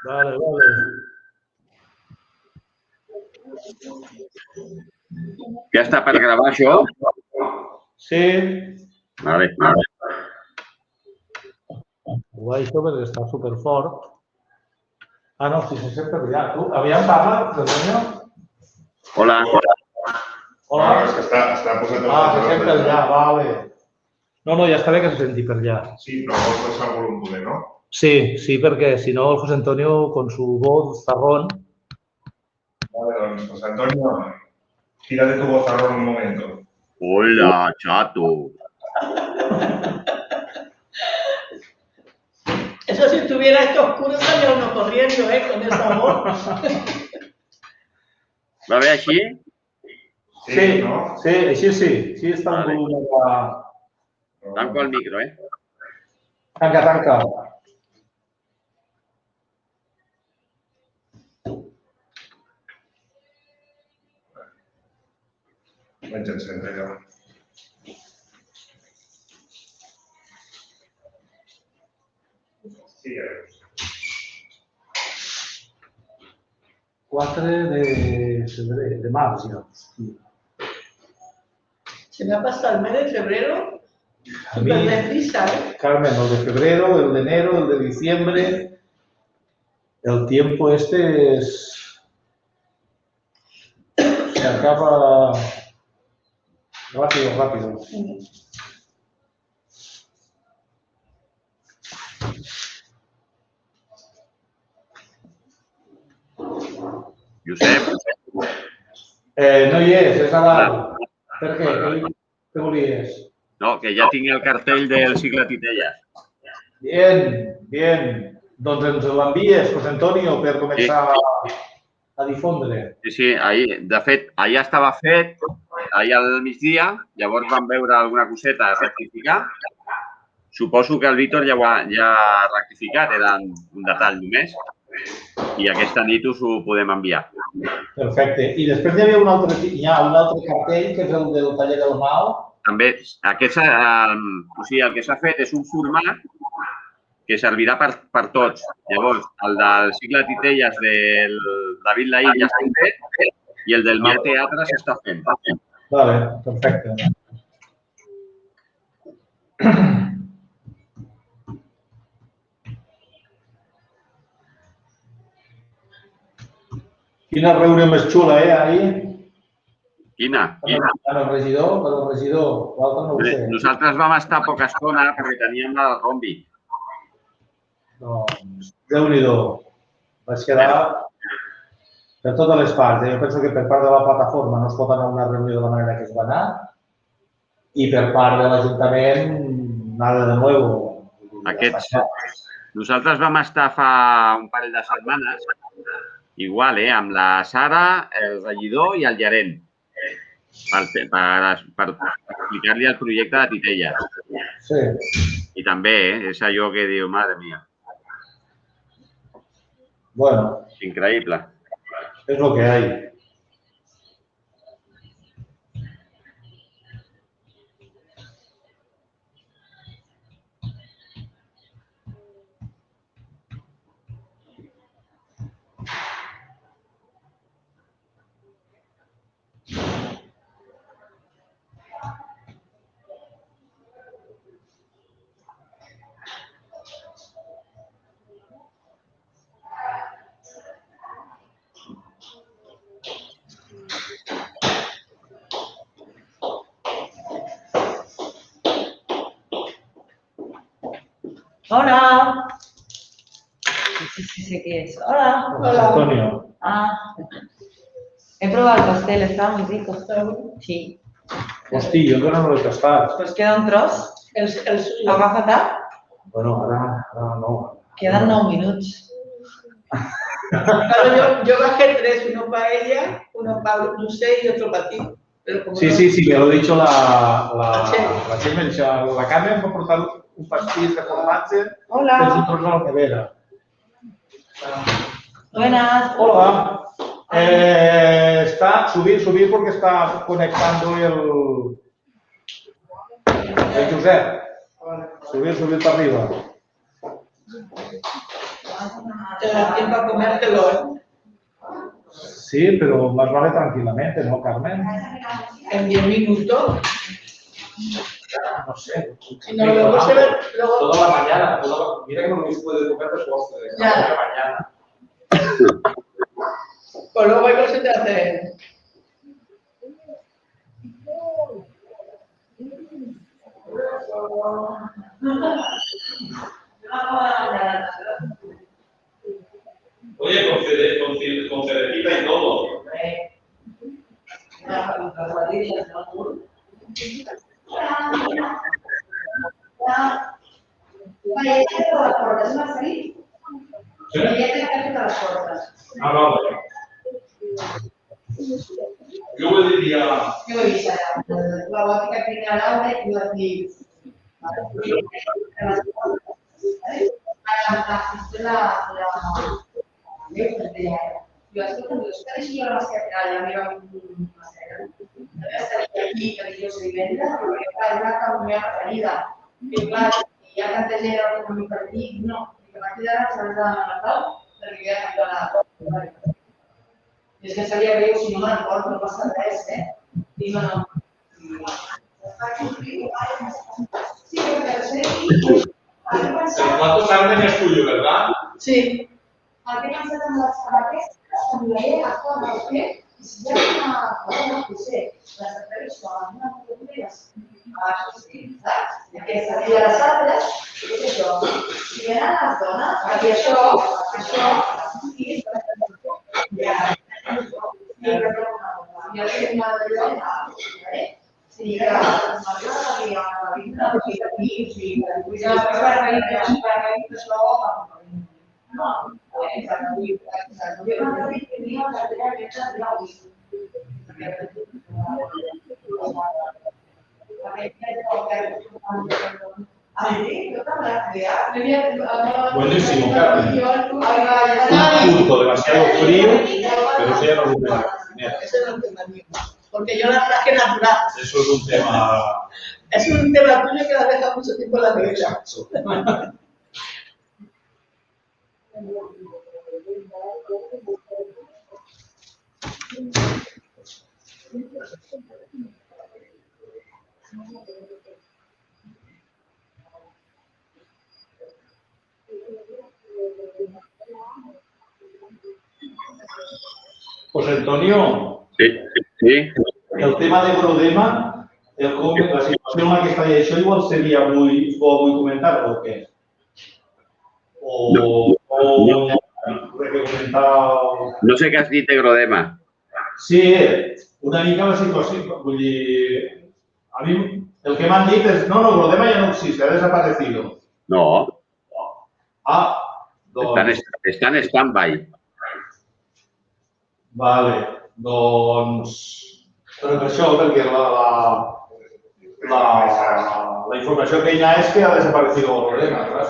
Vale, vale. Ja està per gravar això? Sí. Vale. Guai, això perquè està superfort. Ah, no, si se sent per allà. Tu, aviam parla, Antonio? Hola. Hola. És que està posat... Ah, se sent per allà, vale. No, ja està bé que se senti per allà. Sí, però vols passar el volum poder, ¿no? Sí, perquè si no el José Antonio con su voz zarrón. Vale, doncs, José Antonio, tírate tu vozarrón un momento. Hola, chato. Eso si estuviera esto oscuro salía uno corriendo, con esa voz. Va bé així? Sí, no? sí, així sí. Sí està Vale. el volum de... Tanco el micro, Tanca. Vaig encendre jo. Sí, ja veus. 4 de febrer, de març ja. Se me ha pasado el mes de febrero A mí, súper deprisa, Carmen, el de febrero, el de enero, el de diciembre, el tiempo este es... se acaba rápido. Josep, No hi és Nadal. Per què? Què volies? no, que ja tinc el cartell del cicle Titelles. Bien. Doncs ens l'envies, José Antonio, per començar a difondre. Sí, ahir, de fet, allà estava fet, ahir al migdia, llavors vam veure alguna coseta a rectificar. Suposo que el Víctor ja ha rectificat, era un detall només. I aquesta nit us ho podem enviar. Perfecte. I després hi havia un altre cartell, que és el del taller del Mal. També, el que s'ha fet és un format que servirà per tots. Llavors, el del cicle Titelles del David Laïll ja està fet i el del meu teatre s'està fent. Vale, perfecte. Quina reunió més xula, ahir? Quina? Per el regidor, l'altre no ho sé. Nosaltres vam estar poca estona perquè teníem la rombi. Doncs, Déu-n'hi-do. Vaig quedar per totes les parts. Jo penso que per part de la plataforma no es pot anar a una reunió de la manera que es va anar i per part de l'Ajuntament, nada de nuevo. Nosaltres vam estar fa un parell de setmanes, igual, amb la Sara, el regidor i el gerent, per explicar-li el projecte de Titelles. Sí. I també, és allò que diu, madre mía. Bueno. Increïble. És lo que hay. Hola. Sí, sé qué es. Hola. Antonio. He probado el pastel, está muy rico. Sí. Hosti, jo encara no l'he tastat. Pues queda un tros. El suyo. Agafa-te. Bueno, ara no. Quedan 9 minuts. Claro, yo bajé 3, uno para ella, uno para José y otro para ti. Sí, me lo ha dicho la Txell, m'ha dit, la Carmen m'ha portat un pastís de formatge que ens un tros a la nevera. Buenas. Hola. Subir porque está conectando el Josep. Subir para arriba. Te da tiempo a comértelo Sí, pero más vale tranquilamente, ¿no, Carmen? en 10 minutos. No sé. Si no, luego se ve, luego Toda la mañana. Mira que no me puede comer de postre. Ya. Toda la mañana. pues luego igual se te hace. Oye, con cerecita y todo. Vaya, ya te las portes, Marcelí? Sí? Ja t'he fet les portes. Ah, vale. Jo ho diria... Jo ho he vist allà. La gòtica que tenia l'Aura i les nits. Jo escolta, dius que deixi jo la mascareta, la meva mascareta. Estaria aquí, que dijous divendres, perquè clar, és una cosa meva preferida. I clar, hi ha tanta gent que no per aquí, no. I que m'ha cridat a saber de la Natal, perquè ja he la... I és que seria greu si no me'n recordo, no passa res, I no. Sí, perquè sé que... El plato carne es tuyo, ¿verdad? Sí. El que he pensat amb les sabates, em veia a fora del què, i si hi ha una cosa, no sé, les entrevistes, una fotografies, això sí, saps? Aquesta, i les altres, és això, si venen les dones, perquè això, sí, ja, jo sé una dona, sí, que m'agrada la vida, la vida, no, exacte. Jo m'agrada que tenia la cartera abierta de la UIS. Buenísimo, Carmen. Un curso demasiado frío, pero eso ya no lo veo. Ese no es el tema mío. Porque yo la verdad es que natural. Eso es un tema... Es un tema tuyo que la deja mucho tiempo en la cabeza. José Antonio, Sí. el tema de Grodema, la situació en la que està i això igual seria avui comentar-ho o què? O comentar... No sé què has dit de Grodema. Sí, una mica la situació, vull dir, a mi el que m'han dit és, no, Grodema ja no existe, ha desaparecido. No, Doncs... està en stand-by. Vale, doncs... Però per això, perquè la informació que hi ha és que ha desaparecido Grodema, ¿verdad?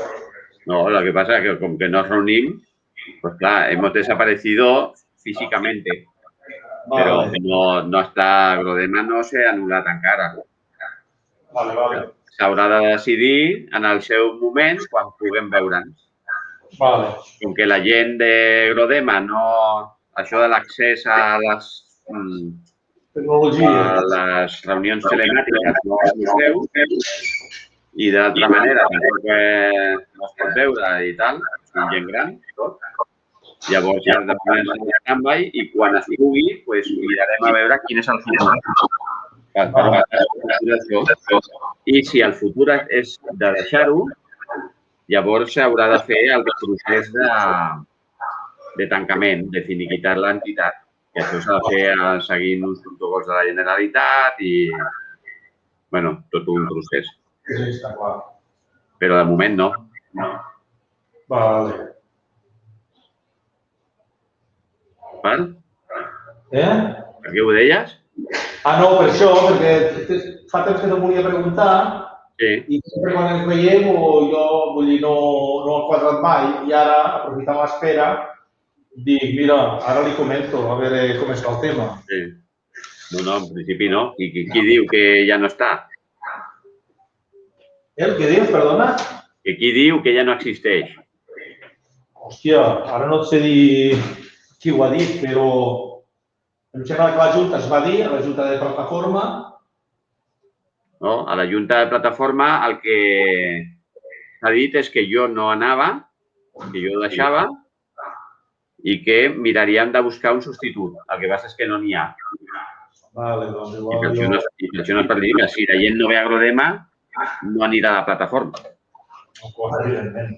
No, lo que pasa es que como que nos reunimos, pues claro, hemos desaparecido físicamente. Però no està, Grodema no s'ha anul·lat encara. Vale. S'haurà de decidir en el seu moment quan puguem veure'ns. Vale. Com que la gent de Grodema no... Això de l'accés a les reunions telemàtiques no es veu i d'altra manera tampoc no es pot veure i tal, és gent gran i tot. Llavors ja de moment en stand-by i quan es pugui mirarem a veure quin és el futur. I si el futur és de deixar-ho, llavors s'haurà de fer el procés de tancament, de finiquitar l'entitat. I això s'ha de fer seguint uns protocols de la Generalitat i, bueno, tot un procés. Sí, està clar. Però de moment no. Vale. Val? Per què ho deies? No, per això, perquè fa temps que no volia preguntar i sempre quan ens veiem jo vull dir, no ha quadrat mai i ara, aprofitant l'espera, dic, mira, ara li comento a veure com està el tema. Sí. No, en principi no. I qui diu que ja no està? Què dius, perdona? Que qui diu que ja no existeix? Hòstia, ara no et sé dir qui ho ha dit, però em sembla que la Junta es va dir, a la Junta de Plataforma, No? A la Junta de Plataforma el que s'ha dit és que jo no anava, que jo ho deixava i que miraríem de buscar un substitut. El que passa és que no n'hi ha. vale, doncs I igual per això jo... no és per dir que si la gent no ve a Agrodema, no anirà a la plataforma. Evidentment.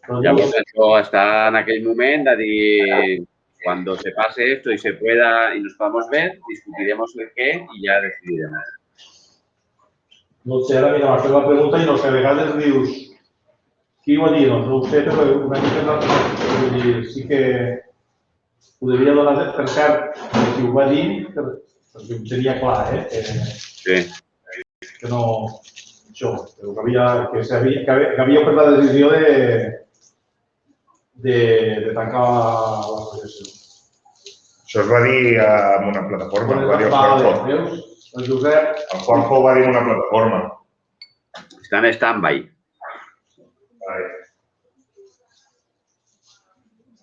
Doncs Llavors, això està en aquell moment de dir, cuando se pase esto y se pueda y nos podamos ver, discutiremos el qué y ya decidiremos. no sé, ara mira, m'has fet la pregunta i no sé, a vegades dius qui ho ha dit? Doncs no ho sé, però una mica vull dir, sí que ho devia donar per cert, qui ho va dir, perquè ho tenia clar, Sí. que no... Això, que havia pres la decisió de tancar l'associació. Això es va dir en una plataforma, ho va dir el Vale, Juanjo. veus? El Josep... El Juanjo ho va dir en una plataforma. Està en stand-by. Vale.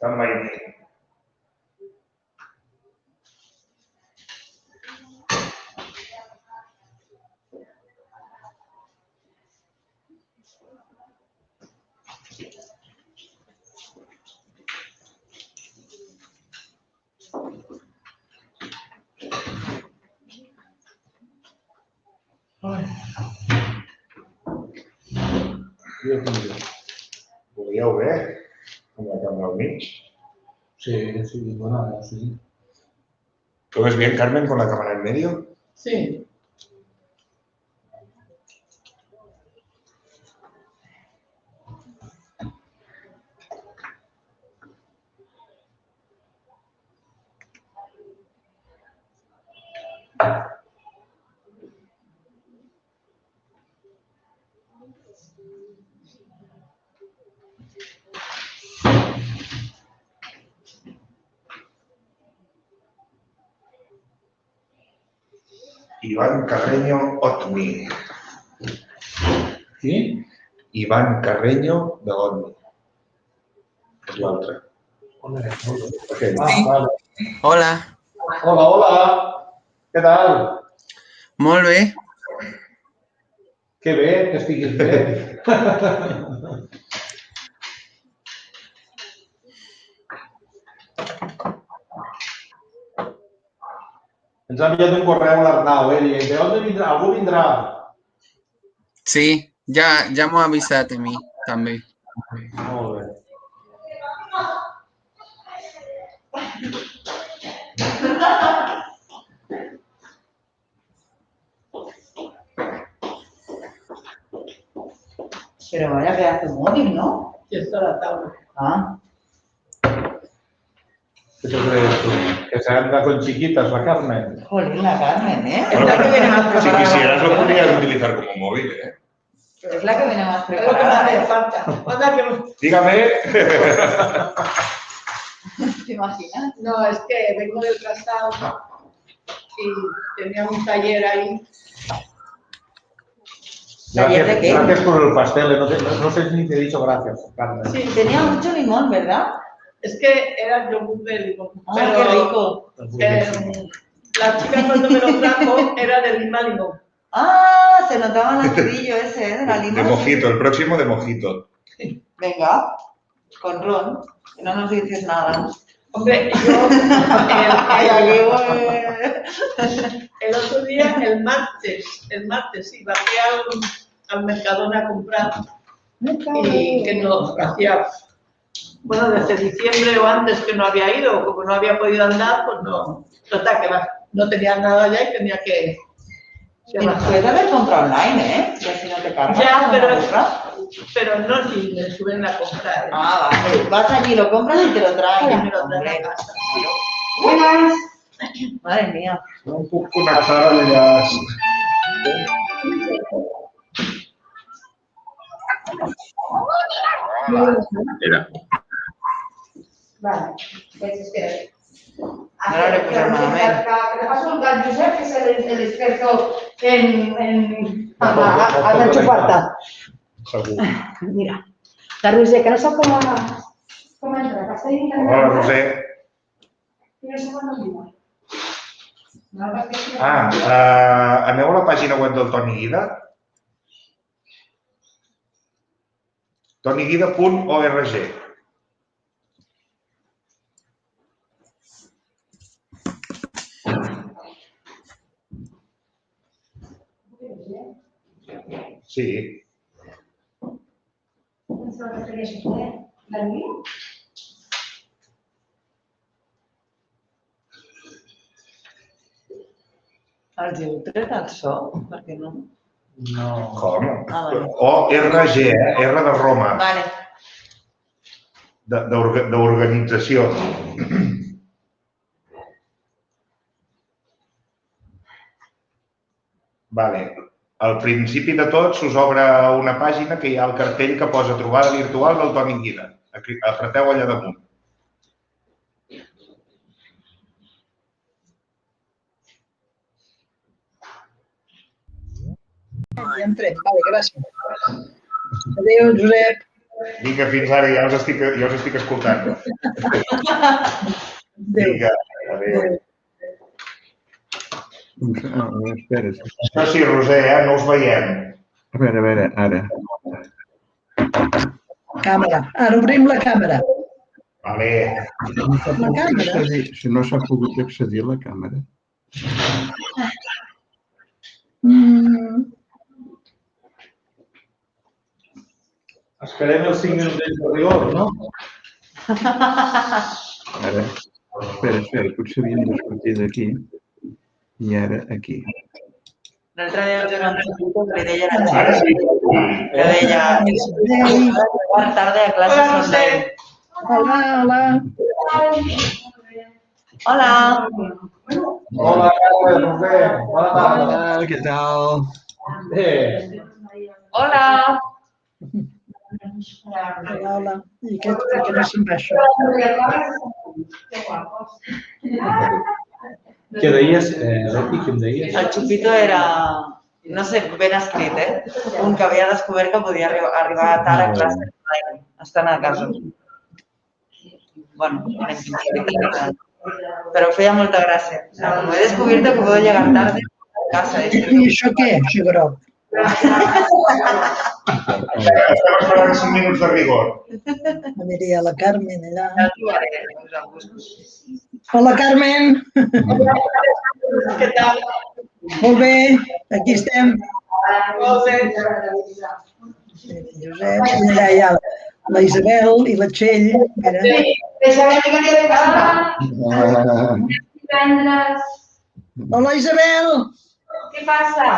Stand-by. Ho veieu bé? Amb la càmera al mig. Sí, bueno, sí. ¿Lo ves bien, Carmen, con la cámara en medio? Sí. Iván Carreño Otni. Qui? Iván Carreño de Otni. És l'altre. On és? Aquell. Vale. Hola, Hola, hola. Què tal? molt bé. Que bé, que estiguis bé. Ens ha enviat un correu a l'Arnau, dient, ¿de dónde vindrà? Algú vindrà? Sí, ya m'ho ha avisat a mi, també. Molt bé. Pero vaya pedazo de móvil, ¿no? Y está la tabla. Ah, ¿Qué te crees tú? Que se anda con chiquitas la Carmen. jolín, la Carmen, ¿eh? Bueno, Es la que viene más si preparada. quisieras lo podrías utilizar como móvil, ¿eh? Es la que viene más Es lo que me preparada. hace ¿eh? falta. Anda que Dígame. ¿Te imaginas? no, es que vengo del casado y tenía un taller ahí. ¿Taller de qué? Gracias por el pastel. No sé ni te he dicho gracias, Carmen. Sí, Tenía mucho limón, ¿verdad? es que era el yogur de limón. ¡Ah, qué rico! La chica cuando me lo trajo era de lima limón. ¡Ah! Se notaba el amarillo ese, ¿eh? De la De limón. mojito, el próximo de mojito. Venga, con ron. Que no nos dices nada. Hombre, yo Ay, aquí voy. el otro día, el martes, sí, bajé al Mercadona a comprar y que no hacía, bueno, desde diciembre o antes que no había ido, como no había podido andar, pues no, total, que no tenía nada ya y tenía que Y puedes haber comprado online, ¿eh? Y así no te cargas. Ya, como pero- burra. pero no si me suben a comprar. Ah, vale. Vas allí, lo compras y te lo traen. Y me lo traen Hombre. a casa. Buenas. Madre mía. No puc connectar l'enllaç. Era. Vale, pues espera. Ahora le puse malament. Que te paso al Josep, que es el experto en... a la chuparta. segur. Mira, la Roser, que no sap com entra, que està dient Hola, Roser. no sé quan no. Aneu a la pàgina web del Toni Guida. toniguida.org. Sí. Els heu tret el so? Perquè no... No. Com? vale. ORG, R de Roma, Vale. d'organització. Vale. Al principi de tot us obre una pàgina que hi ha el cartell que posa trobada virtual del Toni Guida. Apreteu allà damunt. Ja entrem, vale, gràcies. Adéu, Josep. Vinga, fins ara, ja us estic escoltant. Vinga, adéu. Espera, Això sí, Roser, no us veiem. a veure, ara. Càmera. Ara obrim la càmera. Vale. La càmera? Si no s'ha pogut accedir a la càmera. Esperem els 5 minuts de rigor, no? Ara, espera, potser havíem de sortir d'aquí. I ara aquí. L'altre dia jo no li deia a la Txell, que deia, arribar tarde a classe són 10. Hola, hola. Hola. Hola, Carles, Roser. Bona tarda. Hola, què tal? Bé. Hola. Hola, hola. I què no se'n va això? Què deies, Leti, què em deies? El Chupito era, no sé, ben escrit, un que havia descobert que podia arribar tard a classe estant a casa. Bueno, però feia molta gràcia. O sea, como he descubierto que puedo llegar tarde a casa. I això què, això groc? Estem esperant 5 minuts de rigor. Aniria la Carmen allà. Hola, Carmen. Què tal? Molt bé, aquí estem. Molt bé. Josep, i allà hi ha la Isabel i la Txell. Mira. Hola, Isabel. Què passa?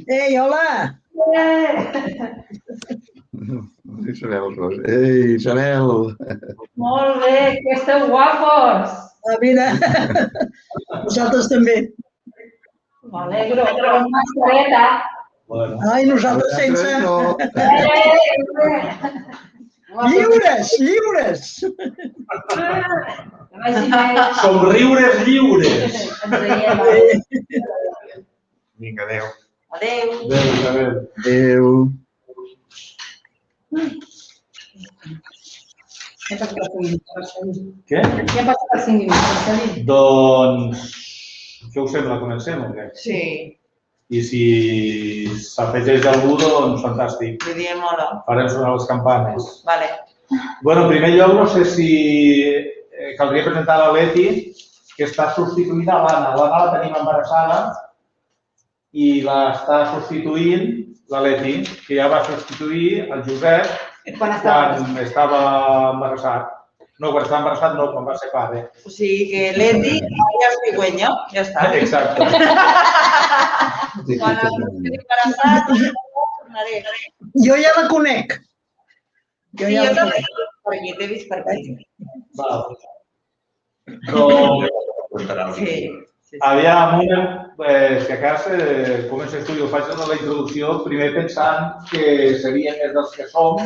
Ei, hola. Isabel Ros. Ei, Isabel! Molt bé, que esteu guapos. Ah, mira, nosaltres també. M'alegro, però amb mascareta. Ai, nosaltres sense. No. Lliures, lliures. Somriures lliures. Vinga, adéu. Adéu. Adéu, Isabel. Adéu. Què? Què ha passat als 5 minuts, Marcelí? Doncs, què us sembla? Comencem o què? Sí, I si s'afegeix algú, doncs fantàstic. li diem hola. Farem sonar les campanes. Vale. Bueno, en primer lloc, no sé si caldria presentar la Leti, que està substituint a l'Anna. L'Anna la tenim embarassada i l'està substituint la Leti, que ja va substituir el Josep Quan quan estava embarassat. No, quan estava embarassat no, quan va ser pare. O sigui que Leti ja és cigüenya, ja està. Exacte. Quan estigui embarassat, tornaré. Jo ja la conec. Jo Sí, ja jo la també conec. per aquí, t'he vist per aquí. Val. Doncs, Sí. aviam, si a casa comences tu i ho faig en la introducció, primer pensant que serien més dels que som.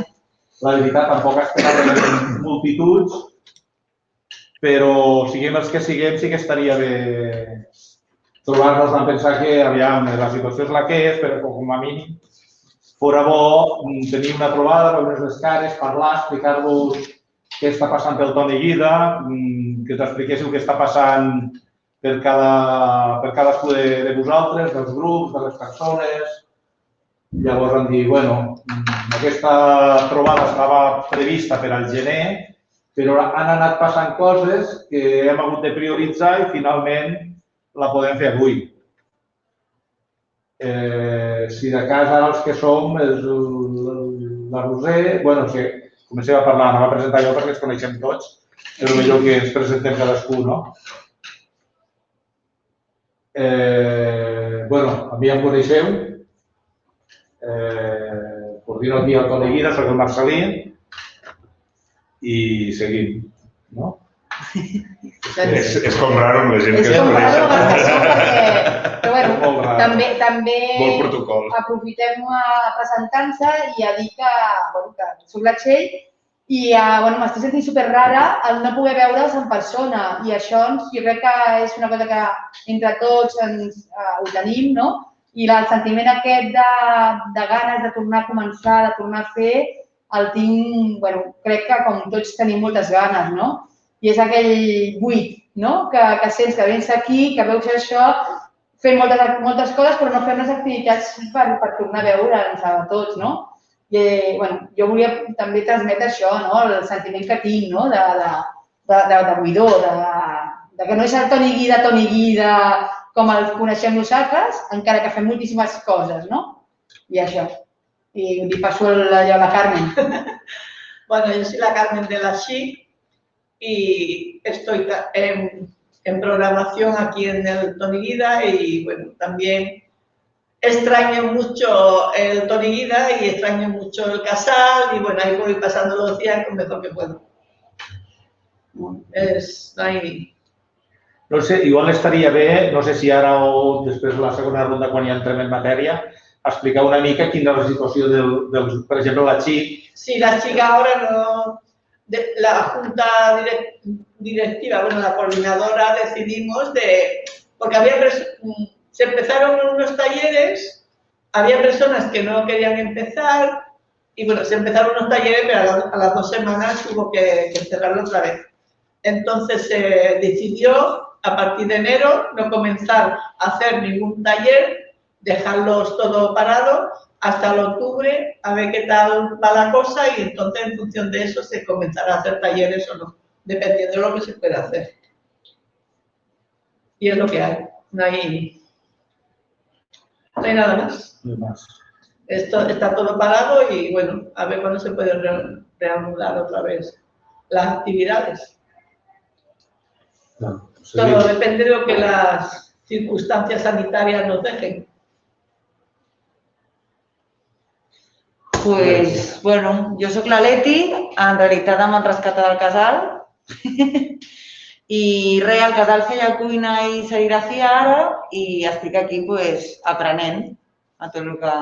La veritat, tampoc esperàvem multituds, però siguem els que siguem, sí que estaria bé trobar-nos a pensar que, aviam, la situació és la que és, però com a mínim fora bo tenir una trobada, veure's les cares, parlar, explicar-vos què està passant pel Toni Guida, que t'expliquéssiu què està passant per cadascú de vosaltres, dels grups, de les persones. Llavors vam dir, bueno, aquesta trobada estava prevista per al gener, però han anat passant coses que hem hagut de prioritzar i finalment la podem fer avui. Si de cas ara els que som, la Roser, bueno, comencem a parlar, no va presentar jo perquè ens coneixem tots, és el millor que ens presentem cadascú, no? Bueno, a mi em coneixeu, coordino aquí el Toni Guida, soc el Marcelí, i seguim, no? És com raro amb la gent que es coneix. Però bueno, també Molt protocol. aprofitem presentant-se i a dir que soc la Txell i m'estic sentint superrara el no poder veure'ls en persona i això jo crec que és una cosa que entre tots ho tenim, no? I el sentiment aquest de ganes de tornar a començar, de tornar a fer, el tinc, crec que com tots tenim moltes ganes, no? I és aquell buit, no? Que sents que vens aquí, que veus això, fent moltes coses però no fem les activitats per tornar a veure'ns a tots, no? I jo volia també transmetre això, el sentiment que tinc de buidor, de que no és el Toni Guida com el coneixem nosaltres, encara que fem moltíssimes coses, no? I això. I li passo allò a la Carmen. Bueno, yo soy la Carmen de la SHIC y estoy en programación aquí en el Toni Guida y bueno, también extraño mucho el Toni Guida y extraño mucho el casal y bueno, ahí voy pasando los días lo mejor que puedo. No sé, igual estaria bé, no sé si ara o després de la segona ronda, quan ja entrem en matèria, explicar una mica quina és la situació del, per exemple, la XIC. Sí, la XIC ahora no, la junta directiva, bueno, la coordinadora decidimos porque se empezaron unos talleres, había personas que no querían empezar y bueno, se empezaron unos talleres, pero a las 2 semanas hubo que cerrarlo otra vez. Entonces se decidió a partir de enero no comenzar a hacer ningún taller, dejarlos todo parado hasta el octubre, a ver qué tal va la cosa y entonces en función de eso se comenzará a hacer talleres o no, dependiendo de lo que se pueda hacer. Y es lo que hay, no hay nada más. Esto está todo parado y bueno, a ver cuándo se puede reanudar otra vez las actividades. Todo depende de lo que las circunstancias sanitarias nos dejen. Pues, bueno, jo sóc la Leti, en realitat em van rescatar del casal i res, el casal feia cuina i serigrafia ara i estic aquí aprenent a tot el que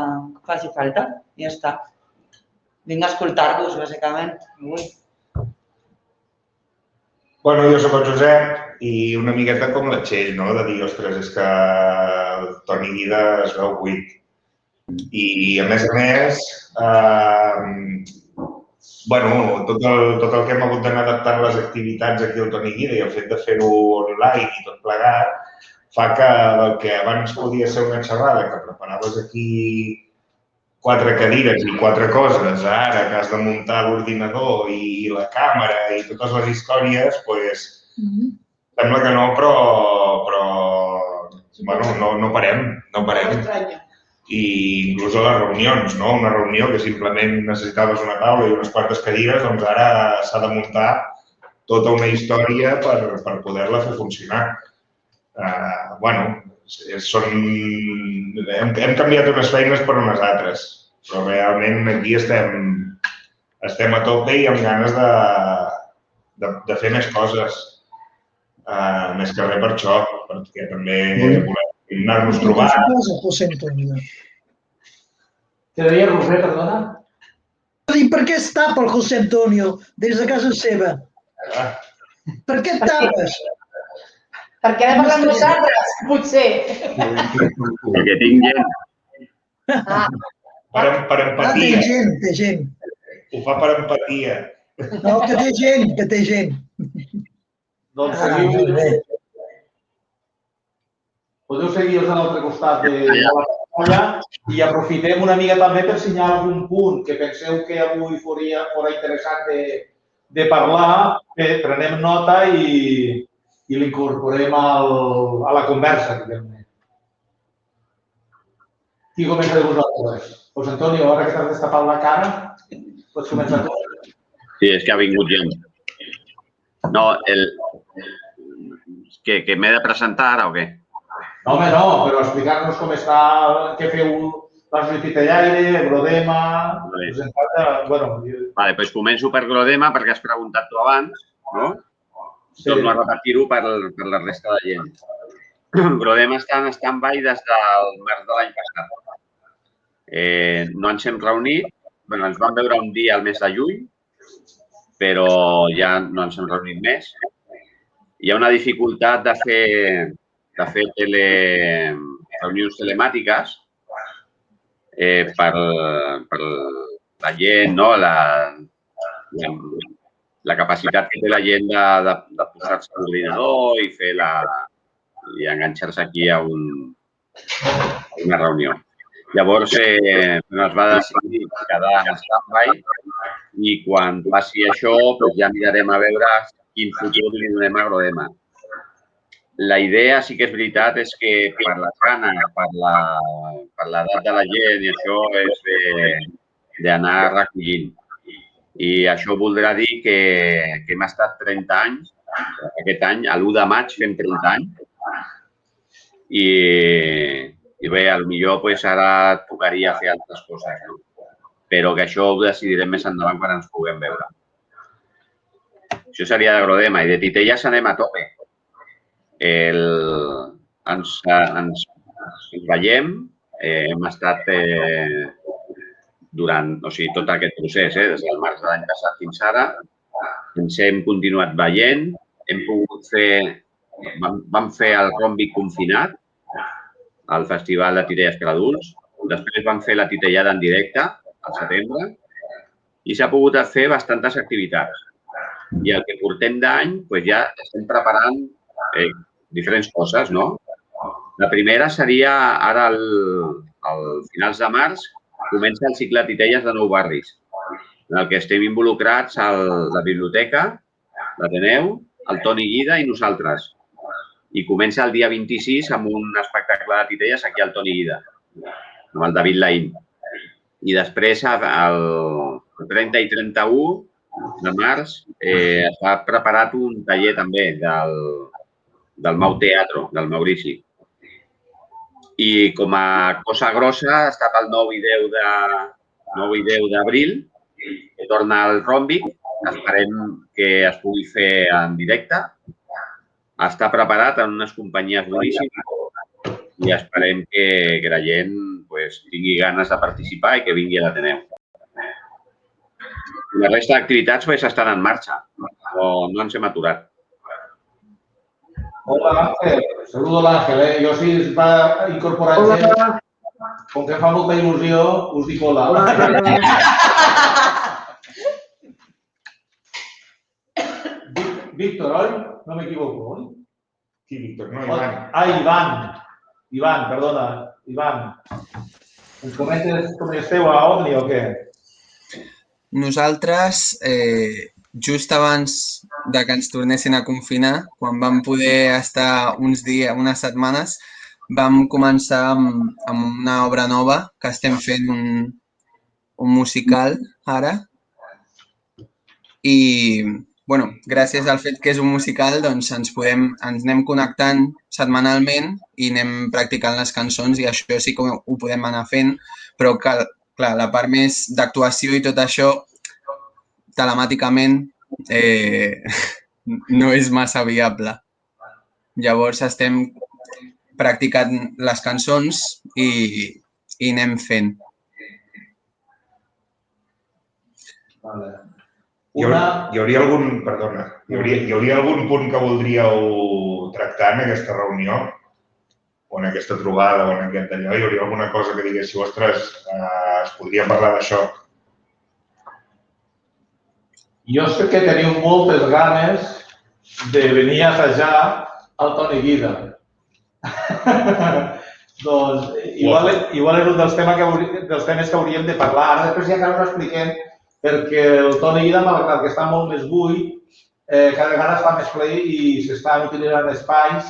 faci falta i ja està. Vinc a escoltar-vos, bàsicament. Bueno, jo soc el Josep i una miqueta com la Txell, no? De dir, ostres, és que el Toni Guida es veu buit. I, a més, tot el que hem hagut d'anar adaptant les activitats aquí al Toni Guida i el fet de fer-ho online i tot plegat fa que el que abans podia ser una xerrada que preparaves aquí 4 cadires i 4 coses, ara que has de muntar l'ordinador i la càmera i totes les històries, sembla que no, però no parem. I inclús a les reunions, no? Una reunió que simplement necessitaves una taula i unes quantes cadires, doncs ara s'ha de muntar tota una història per poder-la fer funcionar. Hem canviat unes feines per unes altres, però realment aquí estem a tope i amb ganes de fer més coses. Més que res per això, perquè també volem anar-nos trobant. Què deia Roser, perdona? Per què es tapa el José Antonio des de casa seva? Per què et tapes? Perquè ha de parlar amb nosaltres, potser. Perquè tinc gent. Per empatia. Té gent. Ho fa per empatia. No, que té gent. Doncs Molt bé. podeu seguir-los a l'altre costat de la pantalla i aprofitem una mica també per assenyalar algun punt que penseu que avui fora interessant de parlar, prenem nota i l'incorporem a la conversa, evidentment. Qui comença de vosaltres? José Antonio, ara que t'has destapat la cara, pots començar tu? Sí, és que ha vingut gent. No, que m'he de presentar ara o què? No, home, no, però explicar-nos com està, què feu les de Titellaire, Grodema... Vale, doncs començo per Grodema perquè has preguntat tu abans, no? Torno a repetir-ho per la resta de gent. Grodema està en stand-by des del març de l'any passat. No ens hem reunit, ens vam veure un dia al mes de juny, però ja no ens hem reunit més. Hi ha una dificultat de fer reunions telemàtiques per la gent, la capacitat que té la gent de posar-se a l'ordinador i enganxar-se aquí a una reunió. Llavors es va decidir quedar en stand-by i quan passi això ja mirarem a veure quin futur li donem a Grodema. La idea sí que és veritat és que per les ganes, per l'edat de la gent i això és d'anar recollint. I això voldrà dir que hem estat 30 anys, aquest any, l'1 de maig fem 30 anys, i bé, potser ara tocaria fer altres coses, no? Però que això ho decidirem més endavant quan ens puguem veure. Això seria de Grodema i de Titelles anem a tope. Ens veiem, hem estat durant tot aquest procés, des del març de l'any passat fins ara, ens hem continuat veient, vam fer el Ròmbic confinat, al Festival de Titelles per adults, després vam fer la titellada en directe, al setembre, i s'ha pogut fer bastantes activitats. I el que portem d'any, ja estem preparant diferents coses, no? La primera seria, ara, al finals de març, comença el cicle Titelles de Nou Barris, en el que estem involucrats la biblioteca, l'Ateneu, el Toni Guida i nosaltres. I comença el dia 26 amb un espectacle de Titelles aquí al Toni Guida, amb el David Laín. I després, el 30 i 31 de març, s'ha preparat un taller també del Mau Teatro, del Maurici. I com a cosa grossa ha estat el 9 i 10 d'abril, que torna al Ròmbic. Esperem que es pugui fer en directe. Està preparat en unes companyies boníssimes i esperem que la gent tingui ganes de participar i que vingui a l'Ateneu. La resta d'activitats estan en marxa, no ens hem aturat. Hola, Ángel. Saludo l'Àngel. Jo si es va incorporar gent, com que fa molta il·lusió, us dic hola. Víctor, oi? No m'equivoco, oi? Sí, Víctor, no, Ivan. Ivan. Ivan, perdona. Ivan. Ens comentes com esteu a Omni o què? Nosaltres, just abans que ens tornessin a confinar, quan vam poder estar uns dies, unes setmanes, vam començar amb una obra nova que estem fent un musical ara. I, gràcies al fet que és un musical, doncs ens anem connectant setmanalment i anem practicant les cançons i això sí que ho podem anar fent, però clar, la part més d'actuació i tot això, telemàticament, no és massa viable. Llavors estem practicant les cançons i anem fent. Hi hauria algun punt que voldríeu tractar en aquesta reunió? en aquesta trobada o en aquest allò, hi hauria alguna cosa que diguéssiu, ostres, es podria parlar d'això. Jo sé que teniu moltes ganes de venir a assajar al Toni Guida. Doncs igual és un dels temes que hauríem de parlar. Ara després ja encara ho expliquem, perquè el Toni Guida, malgrat que està molt més buit, cada vegada es fa més ple i s'estan utilitzant espais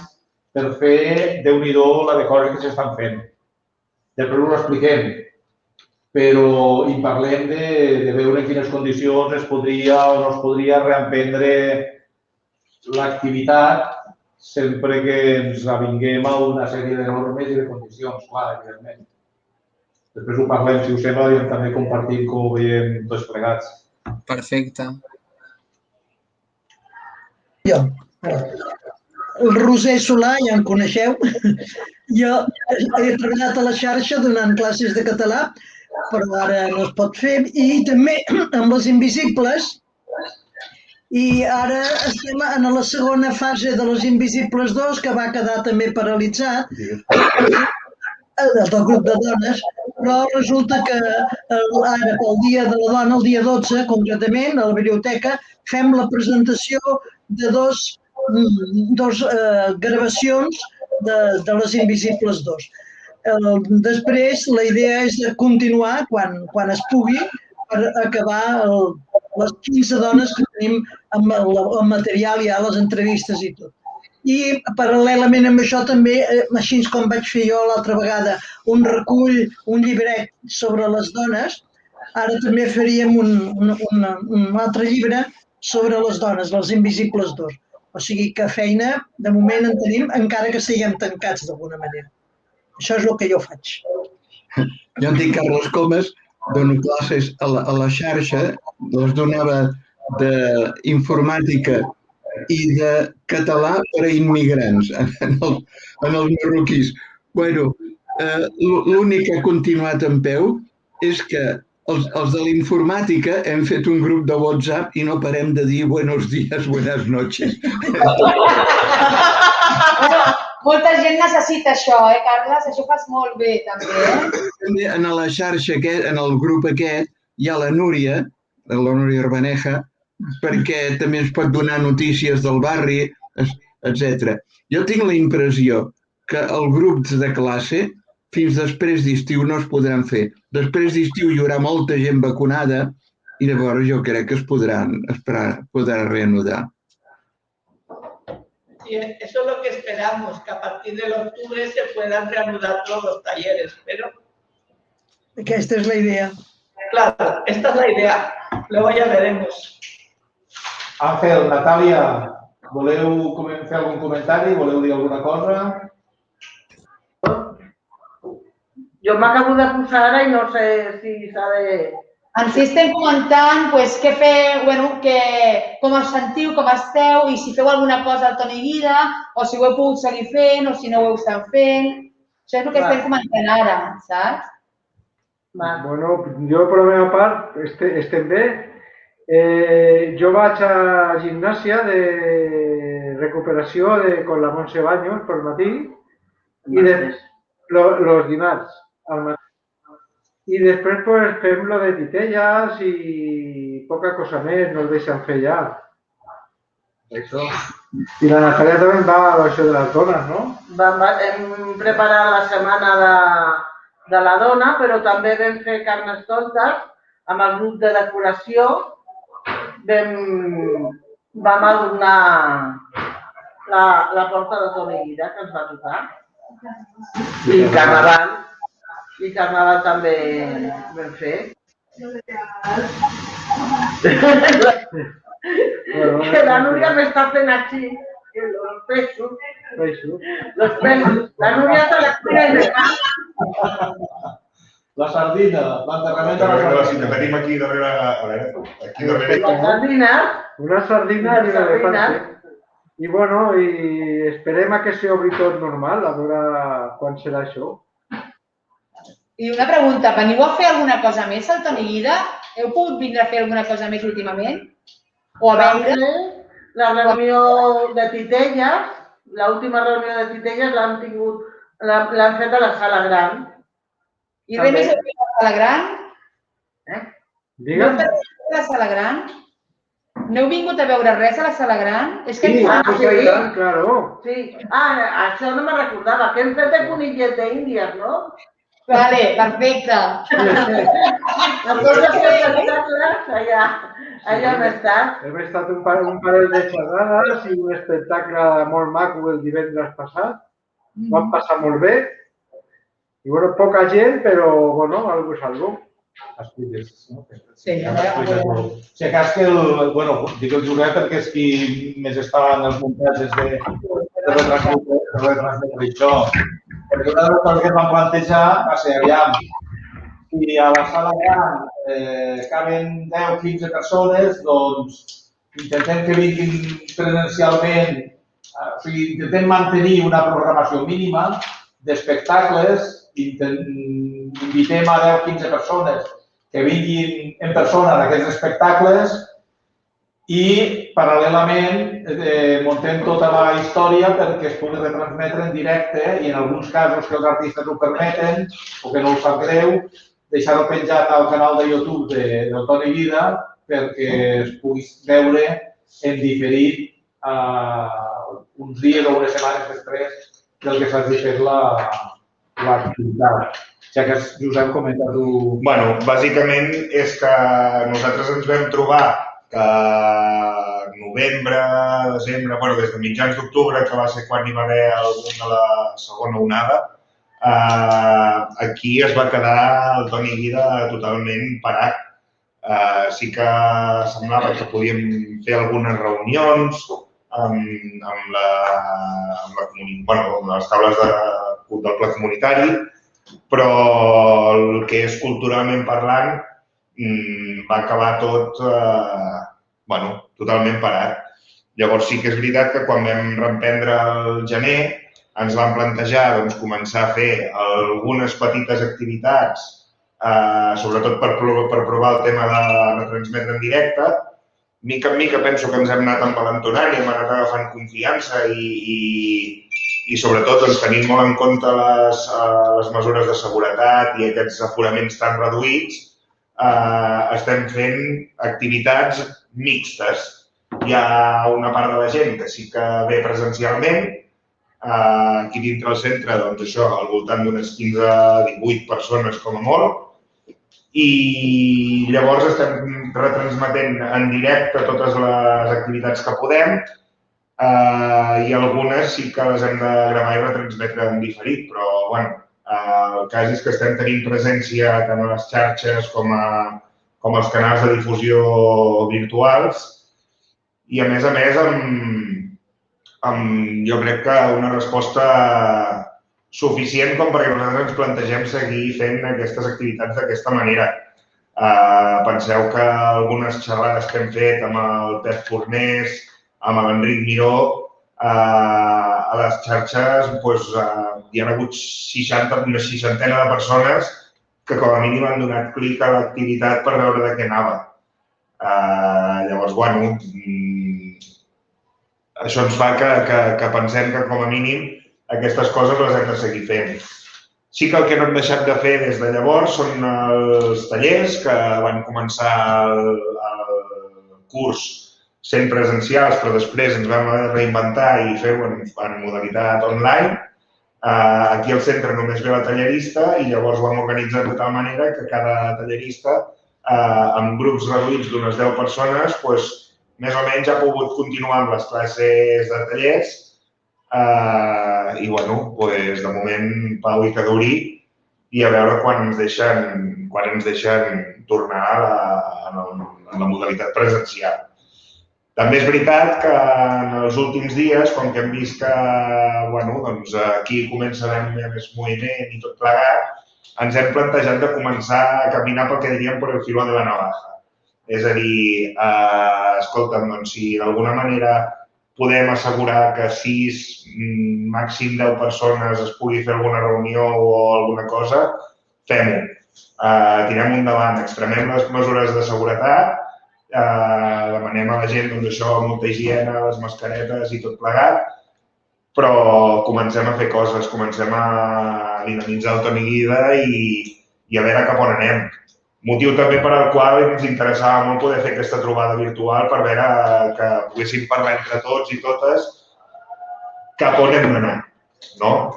per fer, Déu-n'hi-do, la de coses que s'estan fent. Després ho expliquem, però hi parlem de veure en quines condicions es podria o no es podria reemprendre l'activitat sempre que ens avinguem a una sèrie de normes i de condicions, clar, evidentment. Després ho parlem, si us sembla, i també compartim com ho veiem tots plegats. Perfecte. Jo, el Roser Solà, ja em coneixeu. Jo he treballat a la xarxa donant classes de català, però ara no es pot fer, i també amb les Invisibles. I ara estem en la segona fase de les Invisibles 2, que va quedar també paralitzat, del grup de dones, però resulta que ara, pel Dia de la Dona, el dia 12, concretament, a la biblioteca, fem la presentació de dos gravacions de les Invisibles 2. Després, la idea és de continuar, quan es pugui, per acabar les 15 dones que tenim amb el material ja, les entrevistes i tot. I paral·lelament amb això també, així com vaig fer jo l'altra vegada, un recull, un llibret sobre les dones, ara també faríem un altre llibre sobre les dones, les Invisibles 2. O sigui que feina, de moment en tenim, encara que estiguem tancats d'alguna manera. Això és el que jo faig. Jo em dic Carles Comas, dono classes a la xarxa, les donava d'informàtica i de català per a immigrants en els marroquís. Bueno, l'únic que ha continuat en peu és que els de la informàtica hem fet un grup de WhatsApp i no parem de dir buenos días, buenas noches. Molta gent necessita això, Carles? Això fas molt bé, també, També en la xarxa aquest, en el grup aquest, hi ha la Núria Urbaneja, perquè també ens pot donar notícies del barri, etc. Jo tinc la impressió que els grups de classe fins després d'estiu no es podran fer. Després d'estiu hi haurà molta gent vacunada i llavors jo crec que es podrà reanudar. Y eso es lo que esperamos, que a partir del octubre se puedan reanudar todos los talleres, pero... Aquesta és la idea. Claro, esta es la idea. Luego ya veremos. Ángel, Natàlia, voleu fer algun comentari? Voleu dir alguna cosa? Jo m'acabo de posar ara i no sé si s'ha de... Ens estem comentant què fer, com us sentiu, com esteu, i si feu alguna cosa al Toni Guida, o si ho heu pogut seguir fent, o si no ho estan fent. Això és el que estem comentant ara, saps? Bueno, jo per la meva part estem bé. Jo vaig a gimnàsia de recuperació con la Montse Baños per matí i los dimarts al matí. I després fem lo de titelles i poca cosa més, no el deixen fer ja. Això. I la Natàlia també va a això de les dones, no? Hem preparat la setmana de la dona, però també vam fer carnestoltes amb el grup de decoració. Vam adornar la porta de Toni Guida, que ens va tocar. I carnaval. I carnaval també vam fer. Que la Núria m'està fent així, els peixos. Los peixos. La Núria se la cuida i me fa. La sardina, l'enterrament de la sardina. Sí, que tenim aquí darrere, a veure, aquí darrere. La sardina. Una sardina i un elefant. I bueno, esperem que s'obri tot normal, a veure quan serà això. I una pregunta, veniu a fer alguna cosa més al Toni Guida? Heu pogut vindre a fer alguna cosa més últimament? O a veure? La reunió de titelles, l'última reunió de titelles l'han tingut L'han fet a la sala gran. I res més a la sala gran? Digue'm. A la sala gran? No heu vingut a veure res a la sala gran? És que Sí, claro. Sí. Això no me recordava, que hem fet de conillet d'Índies, no? Vale, perfecte. Amb tots els espectacles, allà hem estat. Hem estat un parell de xerrades i un espectacle molt maco el divendres passat. Vam passar molt bé. I, bueno, poca gent, però, bueno, algo és algo. Expliques, no? Sí, Si acas que dic el Josep perquè és qui més estava en els muntatges de retransmetre això. Perquè una de les coses que ens vam plantejar va ser, aviam, si a la sala gran caben 10-15 persones, doncs intentem que vinguin presencialment, o sigui, intentem mantenir una programació mínima d'espectacles, invitem a 10-15 persones que vinguin en persona en aquests espectacles i, paral·lelament, muntem tota la història perquè es pugui retransmetre en directe i, en alguns casos que els artistes ho permeten o que no ho sap greu, deixar-ho penjat al canal de YouTube del Toni Vida perquè es pugui veure en diferit uns dies o unes setmanes després del que s'hagi fet l'activitat. Ja que Josep comenta tu... Bueno, bàsicament és que nosaltres ens vam trobar que novembre, desembre, bueno, des de mitjans d'octubre, que va ser quan hi va haver el boom de la segona onada, aquí es va quedar el Toni Vida totalment parat. Sí que semblava que podíem fer algunes reunions amb les taules del ple comunitari, però el que és culturalment parlant va acabar tot totalment parat. Llavors sí que és veritat que quan vam reprendre el gener ens vam plantejar començar a fer algunes petites activitats, sobretot per provar el tema de retransmetre en directe. Mica en mica penso que ens hem anat envalentonant i hem anat agafant confiança i sobretot tenint molt en compte les mesures de seguretat i aquests aforaments tan reduïts, estem fent activitats mixtes. Hi ha una part de la gent que sí que ve presencialment, aquí dintre el centre, doncs això, al voltant d'unes 15-18 persones com a molt, i llavors estem retransmetent en directe totes les activitats que podem i algunes sí que les hem de gravar i retransmetre en diferit, però bueno, el cas és que estem tenint presència tant a les xarxes com als canals de difusió virtuals i a més amb jo crec que una resposta suficient com perquè nosaltres ens plantegem seguir fent aquestes activitats d'aquesta manera. Penseu que algunes xerrades que hem fet amb el Pep Fornés, amb l'Enric Miró, a les xarxes hi ha hagut una seixantena de persones que com a mínim han donat clic a l'activitat per veure de què anava. Llavors, bueno, això ens fa que pensem que com a mínim aquestes coses les hem de seguir fent. Sí que el que no hem deixat de fer des de llavors són els tallers que van començar el curs sent presencials, però després ens vam reinventar i fer-ho en modalitat online. Aquí al centre només ve la tallerista i llavors ho hem organitzat de tal manera que cada tallerista, amb grups reduïts d'unes 10 persones, més o menys ha pogut continuar amb les classes de tallers i, bueno, de moment pau i que duri i a veure quan ens deixen tornar a la modalitat presencial. També és veritat que en els últims dies, com que hem vist que aquí comença a haver més moviment i tot plegat, ens hem plantejat de començar a caminar pel que diríem por el filo de la navaja. És a dir, escolta'm, si d'alguna manera podem assegurar que 6, màxim 10 persones es pugui fer alguna reunió o alguna cosa, fem-ho. Tirem endavant, extremem les mesures de seguretat, demanem a la gent molta higiene, les mascaretes i tot plegat, però comencem a fer coses, comencem a dinamitzar el Toni Guida i a veure cap on anem. Motiu també per al qual ens interessava molt poder fer aquesta trobada virtual per veure que poguéssim parlar entre tots i totes cap on hem d'anar,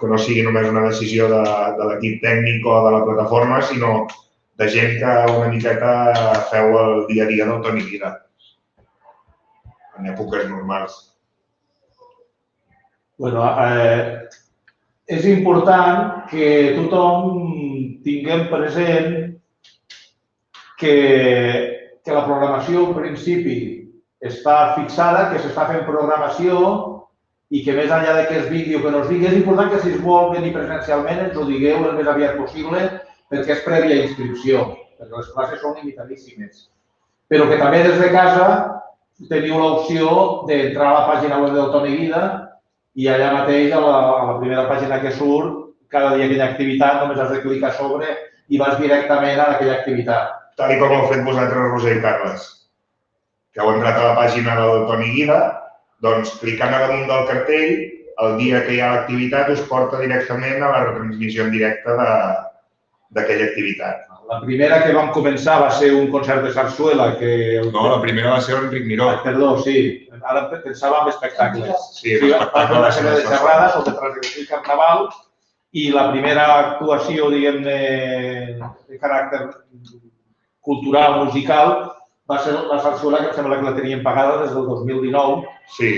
que no sigui només una decisió de l'equip tècnic o de la plataforma, sinó de gent que una miqueta feu el dia a dia del Toni Guida, en èpoques normals. És important que tothom tinguem present que la programació, en principi, està fixada, que s'està fent programació i que més enllà que es digui o que no es digui, és important que si es vol venir presencialment ens ho digueu el més aviat possible perquè és prèvia inscripció, perquè les classes són limitadíssimes. Però que també des de casa teniu l'opció d'entrar a la pàgina web del Toni Guida i allà mateix, a la primera pàgina que surt, cada dia aquella activitat, només has de clicar a sobre i vas directament a aquella activitat. Tal com heu fet vosaltres, Roser i Carles, que heu entrat a la pàgina del Toni Guida, doncs clicant a damunt del cartell, el dia que hi ha l'activitat us porta directament a la retransmissió en directe d'aquella activitat. La primera que vam començar va ser un concert de sarsuela que... No, la primera va ser Enric Miró. Perdó, sí. Ara pensava en espectacles. Sí, va fer una sèrie de xerrades, el de transgressió i carnaval, i la primera actuació, diguem-ne, de caràcter cultural, musical, va ser la sarsuela, que em sembla que la teníem pagada des del 2019. Sí.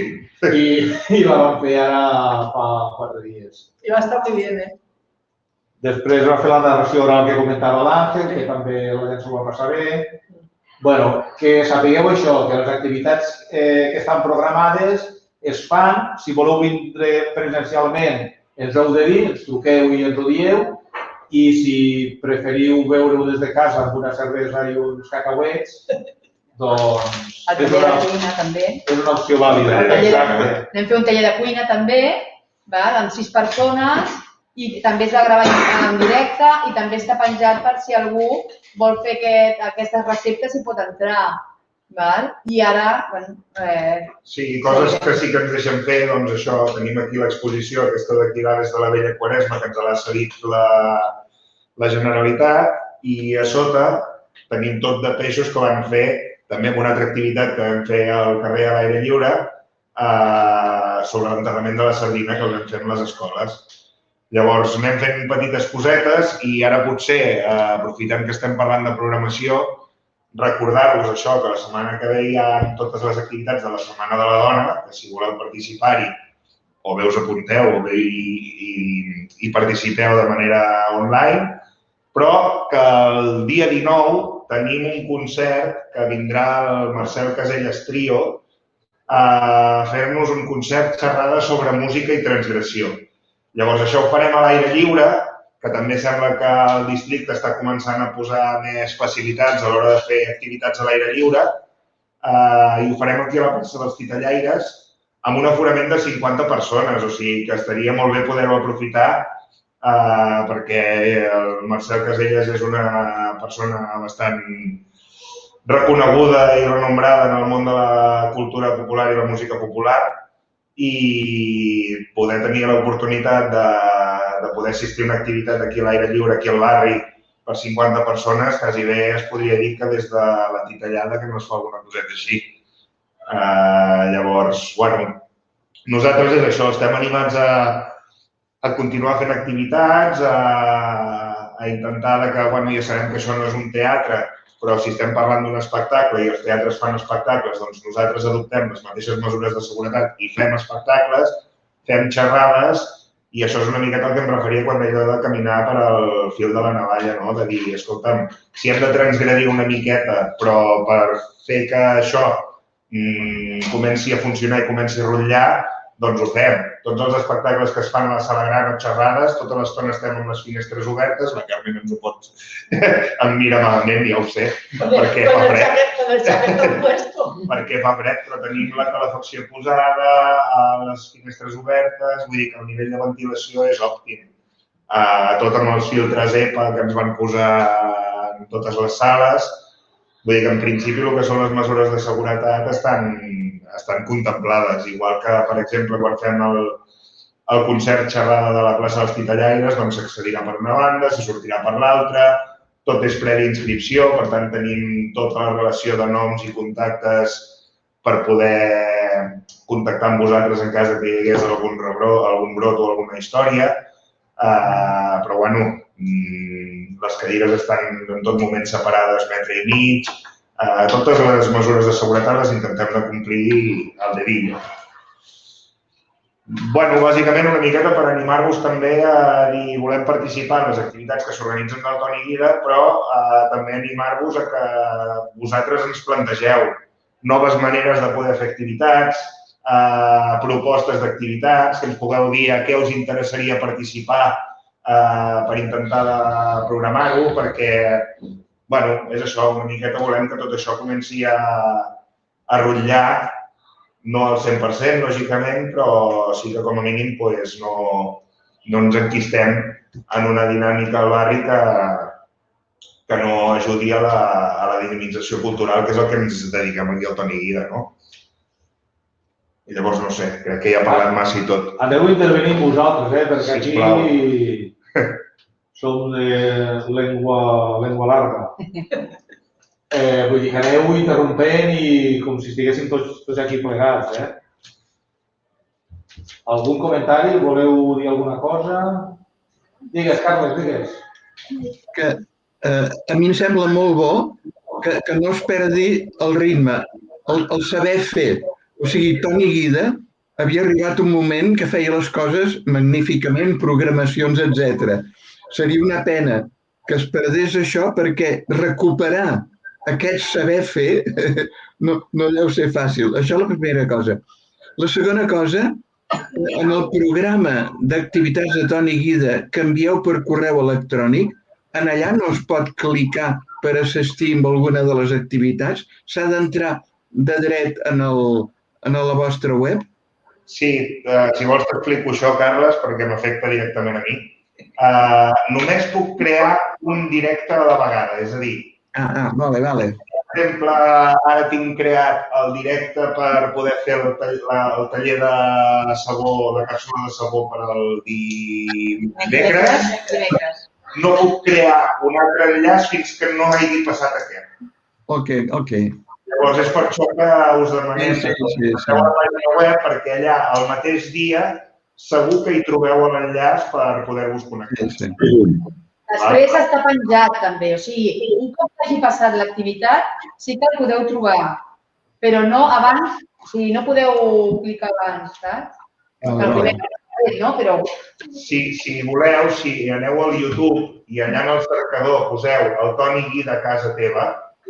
I la vam fer ara fa 4 dies. I va estar molt bé, eh? Després va fer la narració oral que comentava l'Àngel, que també la gent s'ho va passar bé. Bueno, que sapigueu això, que les activitats que estan programades es fan. Si voleu vindre presencialment, ens heu de dir, ens truqueu i ens ho dieu. I si preferiu veure-ho des de casa amb una cervesa i uns cacauets, doncs és una opció vàlida. Anem fer un taller de cuina també, amb 6 persones, i també es va gravar en directe i també està penjat per si algú vol fer aquestes receptes i pot entrar. I ara, Sí, coses que sí que ens deixen fer, doncs això, tenim aquí l'exposició, aquesta d'activitats de la Vella Quaresma, que ens l'ha cedit la Generalitat, i a sota tenim tot de peixos que van fer també amb una altra activitat que vam fer al carrer a l'aire lliure sobre l'enterrament de la sardina que el vam fer amb les escoles. Llavors, anem fent petites cosetes i ara potser, aprofitant que estem parlant de programació, recordar-vos això, que la setmana que ve hi ha totes les activitats de la Setmana de la Dona, que si voleu participar-hi, o bé us apunteu i participeu de manera online, però que el dia 19 tenim un concert que vindrà el Marcel Casellas Trio a fer-nos un concert xerrada sobre música i transgressió. Llavors, això ho farem a l'aire lliure, que també sembla que el districte està començant a posar més facilitats a l'hora de fer activitats a l'aire lliure, i ho farem aquí a la plaça dels Titellaires amb un aforament de 50 persones, o sigui que estaria molt bé poder-ho aprofitar perquè el Marcel Casellas és una persona bastant reconeguda i renombrada en el món de la cultura popular i la música popular i poder tenir l'oportunitat de poder assistir a una activitat aquí a l'aire lliure, aquí al barri, per 50 persones, quasi bé es podria dir que des de la titellada que no es fa alguna coseta així. Llavors, bueno, nosaltres és això, estem animats a continuar fent activitats, a intentar que, bueno, ja sabem que això no és un teatre, però si estem parlant d'un espectacle i els teatres fan espectacles, doncs nosaltres adoptem les mateixes mesures de seguretat i fem espectacles, fem xerrades, i això és una miqueta el que em referia quan deia de caminar per al fil de la navalla, no? De dir, escolta'm, si hem de transgredir una miqueta, però per fer que això comenci a funcionar i comenci a rotllar, doncs ho fem. Tots els espectacles que es fan a la Sala Gran o xerrades, tota l'estona estem amb les finestres obertes, la Carmen ens ho pot... em mira malament, ja ho sé, perquè fa fred. Perquè fa fred, però tenim la calefacció posada, les finestres obertes, vull dir que el nivell de ventilació és òptim. Tot amb els filtres EPA que ens van posar en totes les sales. Vull dir que en principi el que són les mesures de seguretat estan contemplades, igual que, per exemple, quan fem el concert xerrada de la plaça dels Titellaires doncs s'accedirà per una banda, se sortirà per l'altra, tot és previ inscripció, per tant tenim tota la relació de noms i contactes per poder contactar amb vosaltres en cas que hi hagués algun brot o alguna història. Però, bueno, les cadires estan en tot moment separades, metre i mig. Totes les mesures de seguretat les intentem de complir al dedillo. Bueno, bàsicament una miqueta per animar-vos també a dir volem participar en les activitats que s'organitzen del Toni Guida, però també animar-vos a que vosaltres ens plantegeu noves maneres de poder fer activitats, propostes d'activitats, que ens pugueu dir a què us interessaria participar per intentar programar-ho, perquè, bueno, és això, una miqueta volem que tot això comenci a rotllar, no al 100%, lògicament, però sí que com a mínim no ens enquistem en una dinàmica al barri que no ajudi a la dinamització cultural, que és el que ens dediquem aquí al Toni Guida, no? I llavors, no sé, crec que ja he parlat massa i tot. Aneu intervenint vosaltres, perquè aquí som de llengua larga. Vull dir que aneu interrompent i com si estiguéssim tots aquí plegats. Algun comentari? Voleu dir alguna cosa? Digues, Carles, digues. A mi em sembla molt bo que no es perdi el ritme, el saber fer. O sigui, Toni Guida havia arribat un moment que feia les coses magníficament, programacions, etc. Seria una pena que es perdés això perquè recuperar aquest saber fer no deu ser fàcil. Això és la primera cosa. La segona cosa, en el programa d'activitats de Toni Guida que envieu per correu electrònic, en allà no es pot clicar per assistir a alguna de les activitats? S'ha d'entrar de dret en la vostra web? Sí, si vols t'explico això, Carles, perquè m'afecta directament a mi. Només puc crear un directe a la vegada, és a dir... Vale. Per exemple, ara tinc creat el directe per poder fer el taller de sabó, de capsula de sabó per al dimecres. No puc crear un altre enllaç fins que no hagi passat aquest. Ok. Llavors és per això que us demanem que passeu a la pàgina web perquè allà el mateix dia segur que hi trobeu l'enllaç per poder-vos connectar. Després està penjat també, o sigui, un cop hagi passat l'activitat sí que el podeu trobar, però no abans, o sigui, no podeu clicar abans, saps? No, però... Si voleu, si aneu al YouTube i allà en el cercador poseu el Toni Guida a casa teva,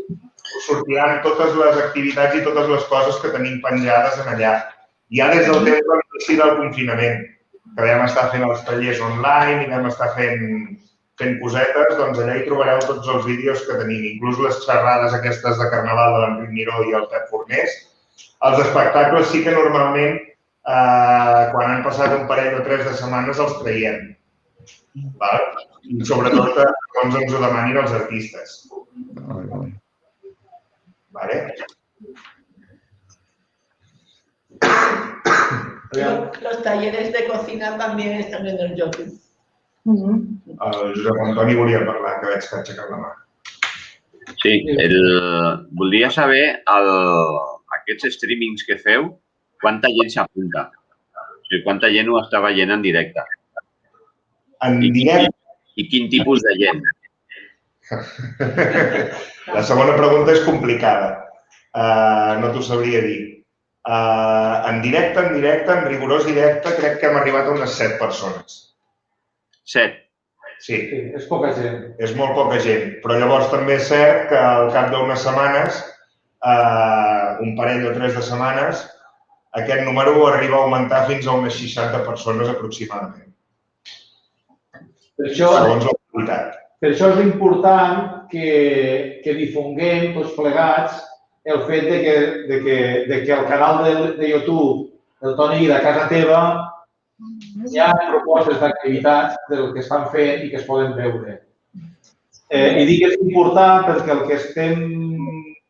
us sortiran totes les activitats i totes les coses que tenim penjades en allà. Ja des del temps de l'inici del confinament, que vam estar fent els tallers online i vam estar fent cosetes, doncs allà hi trobareu tots els vídeos que tenim, inclús les xerrades aquestes de Carnaval de l'Enric Miró i el Pep Fornés. Els espectacles sí que normalment, quan han passat un parell o 3 de setmanes, els traiem. Sobretot doncs ens ho demanin els artistes. Los talleres de cocina también están en el YouTube. El Josep Antoni volia parlar, que veig que ha aixecat la mà. Sí, voldria saber aquests streamings que feu, quanta gent s'apunta? O sigui, quanta gent ho està veient en directe? En directe? I quin tipus de gent? La segona pregunta és complicada. No t'ho sabria dir. En directe, en rigorós directe, crec que hem arribat a unes 7 persones. 7? Sí. És poca gent. És molt poca gent, però llavors també és cert que al cap d'unes setmanes, un parell o 3 de setmanes, aquest número arriba a augmentar fins a unes 60 persones aproximadament. Segons la qualitat. Per això és important que difonguem tots plegats el fet de que el canal de YouTube del Toni Guida a casa teva hi ha propostes d'activitats del que estan fent i que es poden veure. I dic que és important perquè el que estem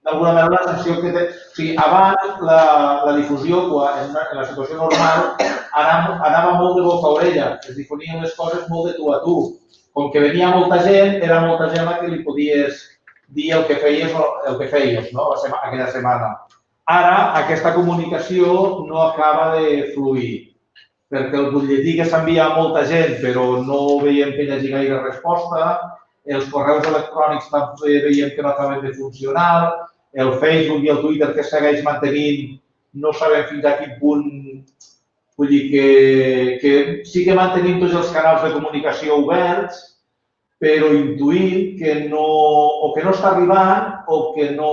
d'alguna manera la sensació que té... O sigui, abans la difusió, en la situació normal, anava molt de boca a orella, es difonien les coses molt de tu a tu. Com que venia molta gent, era molta gent a qui li podies dir el que feies, no? Aquella setmana. Ara, aquesta comunicació no acaba de fluir, perquè el butlletí que s'envia a molta gent, però no veiem que hi hagi gaire resposta, els correus electrònics també veiem que no acaben de funcionar, el Facebook i el Twitter que segueix mantenint, no sabem fins a quin punt, vull dir que sí que mantenim tots els canals de comunicació oberts, però intuïm que no està arribant o que no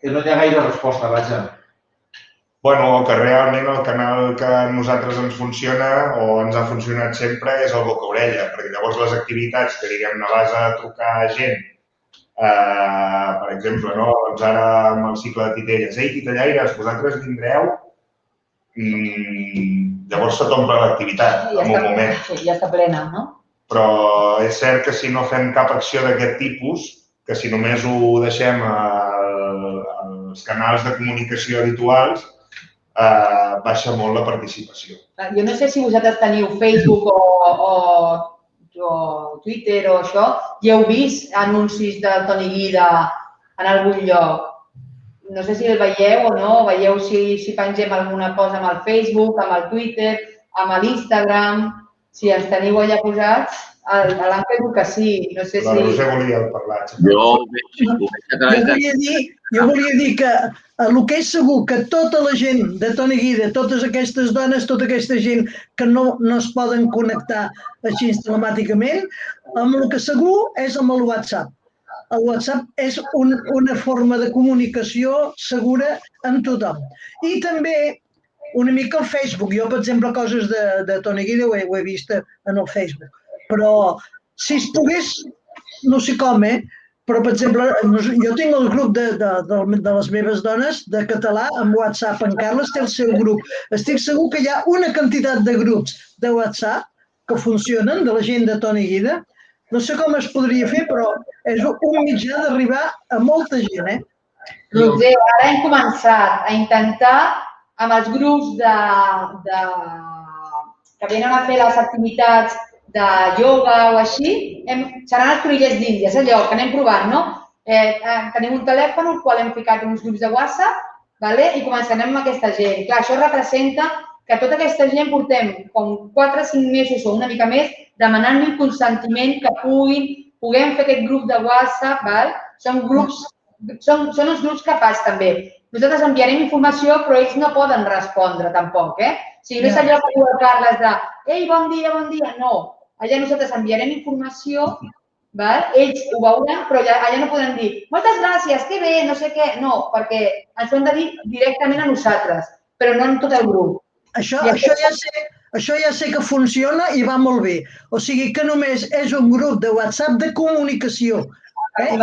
hi ha gaire resposta, vaja. Bueno, que realment el canal que a nosaltres ens funciona o ens ha funcionat sempre és el boca-orella, perquè llavors les activitats que, diguem-ne, vas a trucar a gent, per exemple, doncs ara amb el cicle de titelles, ei, titellaires, vosaltres vindreu, llavors se t'omple l'activitat en un moment. Sí, ja està plena, no? Però és cert que si no fem cap acció d'aquest tipus, que si només ho deixem als canals de comunicació habituals, baixa molt la participació. Jo no sé si vosaltres teniu Facebook o Twitter o això, i heu vist anuncis del Toni Guida en algun lloc. No sé si el veieu o no, veieu si pengem alguna cosa amb el Facebook, amb el Twitter, amb l'Instagram, si els teniu allà posats. L'Àngel diu que sí, no sé si... La Roser volia parlar. Jo volia dir que el que és segur que tota la gent de Toni Guida, totes aquestes dones, tota aquesta gent que no es poden connectar així telemàticament, amb el que segur és amb el WhatsApp. El WhatsApp és una forma de comunicació segura amb tothom. I també una mica el Facebook. Jo, per exemple, coses de Toni Guida ho he vist en el Facebook. Però si es pogués, no sé com, però, per exemple, jo tinc el grup de les meves dones de català amb WhatsApp. En Carles té el seu grup. Estic segur que hi ha una quantitat de grups de WhatsApp que funcionen, de la gent de Toni Guida. No sé com es podria fer, però és un mitjà d'arribar a molta gent, Roser, ara hem començat a intentar amb els grups que venen a fer les activitats de ioga o així, seran els conillets d'Índies, allò que anem provant, no? Tenim un telèfon al qual hem ficat uns grups de WhatsApp i començarem amb aquesta gent. Clar, això representa que tota aquesta gent portem com 4 o 5 mesos o una mica més demanant-li consentiment que puguem fer aquest grup de WhatsApp. Són uns grups capaç també. Nosaltres enviarem informació, però ells no poden respondre tampoc. O sigui, no és allò que diu el Carles de «Ei, bon dia, bon dia». No. Allà nosaltres enviarem informació, ells ho veuran, però allà no podem dir «Moltes gràcies, que bé, no sé què». No, perquè ens ho hem de dir directament a nosaltres, però no en tot el grup. Això ja sé que funciona i va molt bé. O sigui que només és un grup de WhatsApp de comunicació. I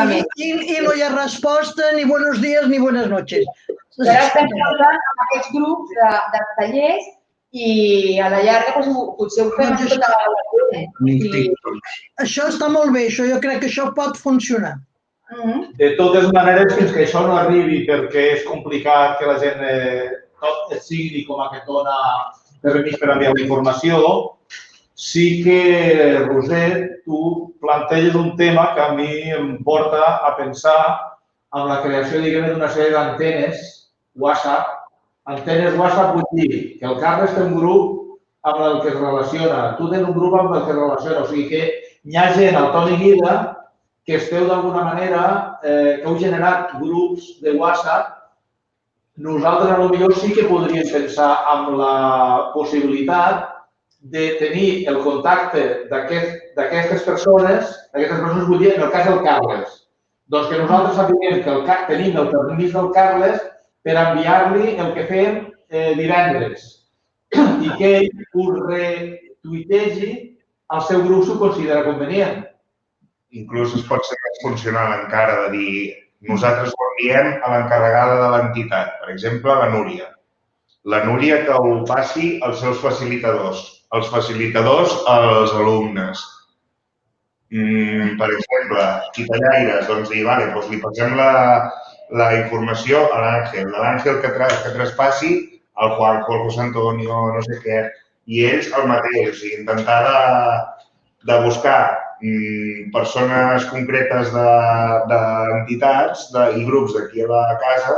no hi ha resposta, ni buenos días, ni buenas noches. Ara estem parlant amb aquests grups de tallers i a la llarga potser ho fem amb tota la... Això està molt bé, jo crec que això pot funcionar. De totes maneres, fins que això no arribi, perquè és complicat que la gent tot sigui com a que dona permís per enviar la informació, sí que, Roser, tu planteges un tema que a mi em porta a pensar en la creació, diguem-ne, d'una sèrie d'antenes WhatsApp. Antenes WhatsApp vull dir que el Carles té un grup amb el que es relaciona, tu tens un grup amb el que es relaciona, o sigui que hi ha gent al Toni Guida que esteu d'alguna manera, que heu generat grups de WhatsApp. Nosaltres potser sí que podríem pensar en la possibilitat de tenir el contacte d'aquestes persones vull dir, en el cas del Carles. Doncs que nosaltres sapiguem que tenim el permís del Carles per enviar-li el que fem divendres i que ell ho retuitegi al seu grup si ho considera convenient. Inclús es pot ser més funcional encara de dir nosaltres ho enviem a l'encarregada de l'entitat, per exemple, la Núria. La Núria que ho passi als seus facilitadors, els facilitadors als alumnes. Per exemple, titellaires, doncs dir, vale, doncs li passem la informació a l'Àngel. L'Àngel que traspassi al Juanjo, al José Antonio, no sé què. I ells el mateix, o sigui, intentar de buscar persones concretes d'entitats i grups d'aquí a la casa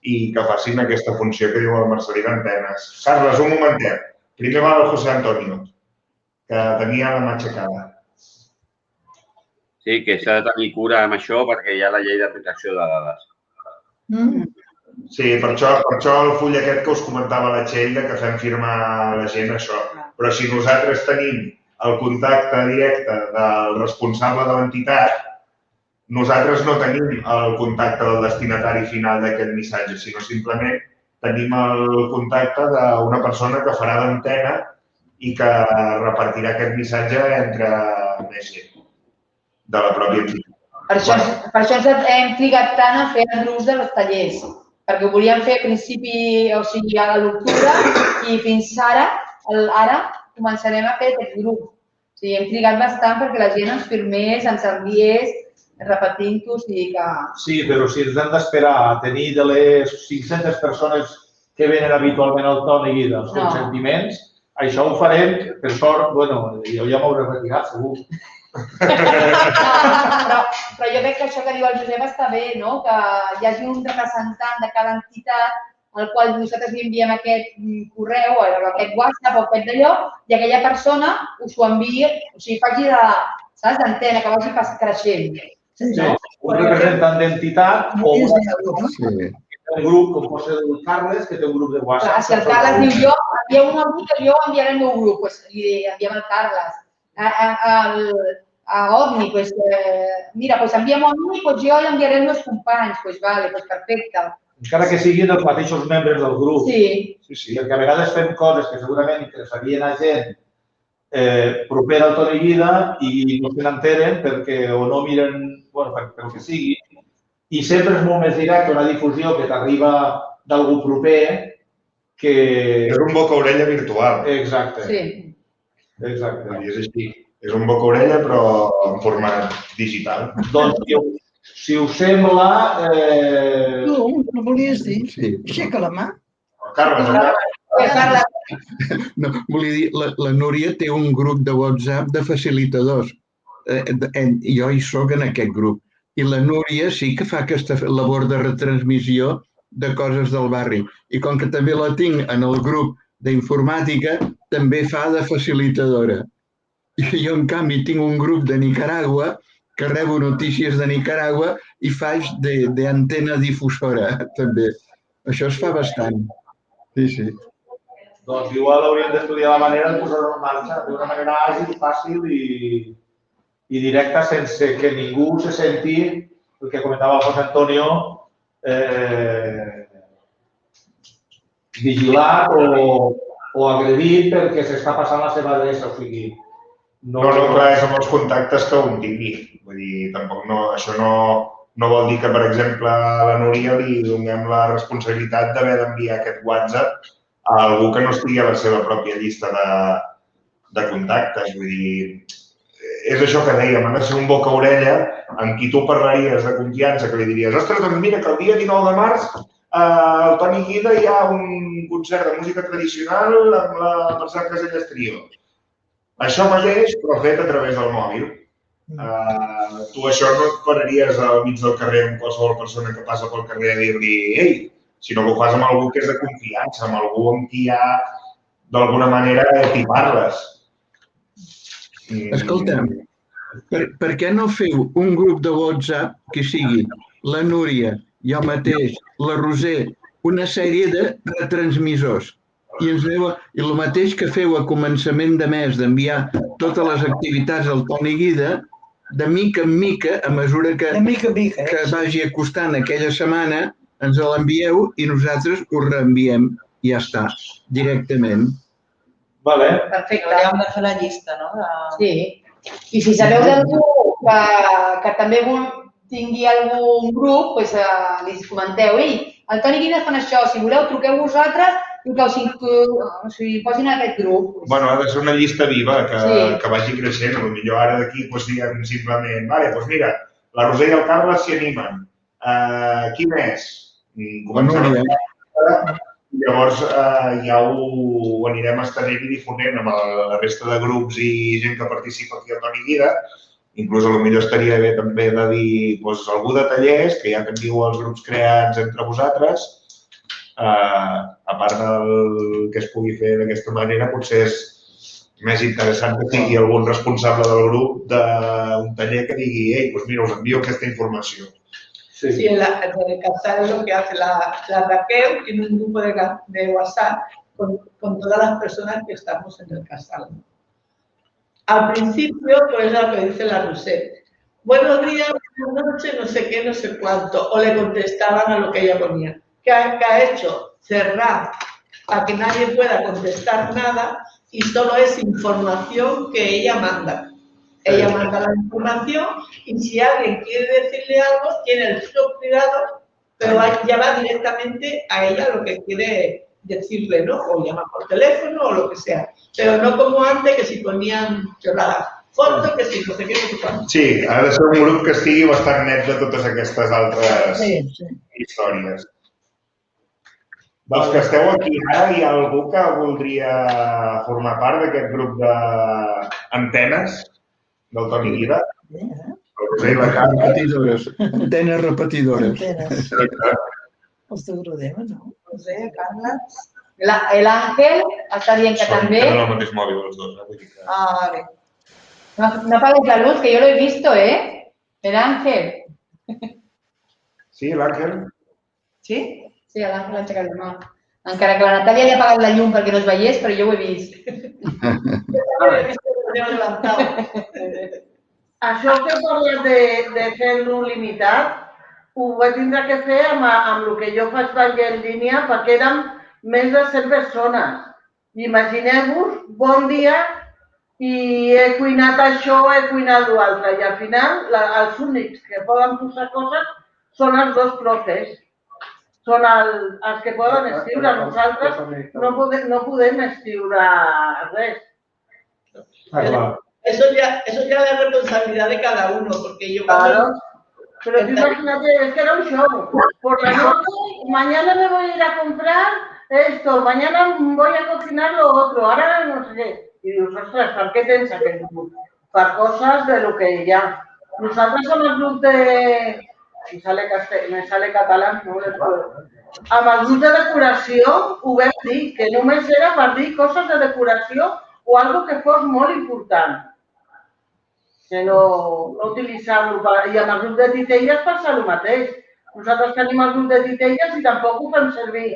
i que facin aquesta funció que diu el Marcelí d'antenes. Carles, un momentet. Primer va el José Antonio, que tenia la mà aixecada. Sí, que s'ha de tenir cura amb això perquè hi ha la llei de protecció de dades. Sí, per això el full aquest que us comentava la Txell, que fem firmar la gent això. Però si nosaltres tenim el contacte directe del responsable de l'entitat, nosaltres no tenim el contacte del destinatari final d'aquest missatge, sinó simplement tenim el contacte d'una persona que farà d'antena i que repartirà aquest missatge entre més gent de la pròpia entitat. Per això hem trigat tant a fer els grups dels tallers, perquè ho volíem fer a principi, o sigui, a l'octubre, i fins ara començarem a fer aquest grup. O sigui, hem trigat bastant perquè la gent ens firmés, ens enviés, repetint-ho, o sigui que... Sí, però si ens hem d'esperar a tenir de les 500 persones que venen habitualment al Toni Guida els consentiments, això ho farem, per sort, bueno, jo ja m'hauré retirat, segur. Però jo crec que això que diu el Josep està bé, no? Que hi hagi un representant de cada entitat al qual nosaltres li enviem aquest correu, o aquest WhatsApp o aquest d'allò, i aquella persona us ho enviï, o sigui, faci d'antena, que vagi creixent. Sí, un representant d'entitat o un grup, com pot ser el Carles, que té un grup de WhatsApp. Si el Carles diu jo, envia un amic que jo enviaré el meu grup, doncs li enviem al Carles. A Omni, doncs, mira, doncs enviem a Omni, doncs jo l'enviaré als meus companys, doncs vale, doncs perfecte. Encara que siguin els mateixos membres del grup. Sí. Perquè a vegades fem coses que segurament interessarien a gent propera al Toni Guida i no se n'enteren perquè o no miren, bueno, pel que sigui, i sempre és molt més directe una difusió que t'arriba d'algú proper que... És un boca-orella virtual. Exacte. Sí. Exacte. És així. És un boca-orella però en format digital. Doncs, si us sembla... Tu, no volies dir? Aixeca la mà. Carles, No, volia dir, la Núria té un grup de WhatsApp de facilitadors. Jo hi soc en aquest grup. I la Núria sí que fa aquesta labor de retransmissió de coses del barri. I com que també la tinc en el grup d'informàtica, també fa de facilitadora. I jo, en canvi, tinc un grup de Nicaragua que rebo notícies de Nicaragua i faig d'antena difusora, també. Això es fa bastant. Sí. Doncs igual hauríem d'estudiar la manera de posar-ho en marxa d'una manera àgil, fàcil i directa, sense que ningú se senti, el que comentava el José Antonio, vigilat o agredit perquè s'està passant la seva adreça. O sigui, no, clar, és amb els contactes que un tingui. Vull dir, tampoc això no vol dir que, per exemple, a la Núria li donem la responsabilitat d'haver d'enviar aquest WhatsApp a algú que no estigui a la seva pròpia llista de contactes. Vull dir, és això que dèiem, ha de ser un boca-orella amb qui tu parlaries de confiança, que li diries, ostres, doncs mira, que el dia 19 de març al Toni Guida hi ha un concert de música tradicional amb la Mercè Casellas Trio. Això mateix, però fet a través del mòbil. Tu això no et pararies al mig del carrer amb qualsevol persona que passa pel carrer a dir-li ei, sinó que ho fas amb algú que és de confiança, amb algú amb qui ja, d'alguna manera, t'hi parles. Escolta, per què no feu un grup de WhatsApp que sigui la Núria, jo mateix, la Roser, una sèrie de retransmissors? I el mateix que feu a començament de mes d'enviar totes les activitats al Toni Guida, de mica en mica, a mesura que vagi acostant aquella setmana, ens l'envieu i nosaltres ho reenviem i ja està, directament. Vale. Perfecte. Hauríem de fer la llista, no? Sí. I si sabeu d'algú que també tingui algun grup, doncs li comenteu, ei, el Toni Guida fan això, si voleu truqueu vosaltres i que ho posin en aquest grup. Bueno, ha de ser una llista viva Sí. que vagi creixent. Potser ara d'aquí diem simplement, vale, doncs mira, la Roser i el Carles s'hi animen. Qui més? Comencem a... Llavors ja ho anirem estenent i difonent amb la resta de grups i gent que participa aquí al Toni Guida. Inclús potser estaria bé també de dir algú de tallers, que ja teniu els grups creats entre vosaltres. A part del que es pugui fer d'aquesta manera, potser és més interessant que sigui algun responsable del grup d'un taller que digui ei, doncs mira, us envio aquesta informació. Sí, en el casal es lo que hace la Raquel, tiene un grupo de WhatsApp con todas las personas que estamos en el casal. Al principio, pues es lo que dice la Roser. Buenos días, buenas noches, no sé qué, no sé cuánto. O le contestaban a lo que ella ponía. ¿Qué ha hecho? Cerrar para que nadie pueda contestar nada y solo es información que ella manda. Ella manda la información y si alguien quiere decirle algo, tiene el filo privado, pero ya va directamente a ella lo que quiere decirle, ¿no? O llama por teléfono o lo que sea. Pero no como antes, que si ponían chorradas, fotos, que si no sé qué, no sé cuánto. Sí, ha de ser un grup que estigui bastant net de totes aquestes altres històries. Dels que esteu aquí ara, hi ha algú que voldria formar part d'aquest grup d'antenes del Toni Guida? Repetidores. Antenes repetidores. Els de Grodema, no? Roser, Carles... El Ángel està dient que també... Tenen el mateix mòbil, els dos. Vale. No apagues la luz, que yo lo he visto, ¿eh? El Ángel. Sí, l'Àngel? Sí? Sí, l'Àngel ha aixecat la mà. Encara que la Natàlia li ha apagat la llum perquè no es veiés, però jo ho he vist. Això que parles de fer-lo limitat, ho vaig tindre que fer amb el que jo faig veure en línia perquè érem més de 100 persones. Imagineu-vos, bon dia, i he cuinat això, he cuinat l'altre. I al final, els únics que poden posar coses són els dos profes. Són els que poden escriure. Nosaltres no podem escriure res. Eso ya es responsabilidad de cada uno, porque yo... Claro. Pero imagínate, es que era un show. Por la noche, mañana me voy a ir a comprar esto, mañana voy a cocinar lo otro, ahora no sé qué. Y dius, ostres, per què tens aquest grup? Per coses de lo que hi ha. Nosaltres som el grup de... Me sale català, no ho puedo. Amb el grup de decoració ho vam dir, que només era per dir coses de decoració o algo que fos molt important. Que no utilitzar-lo. I amb el grup de titelles passa el mateix. Nosaltres tenim el grup de titelles i tampoc ho fem servir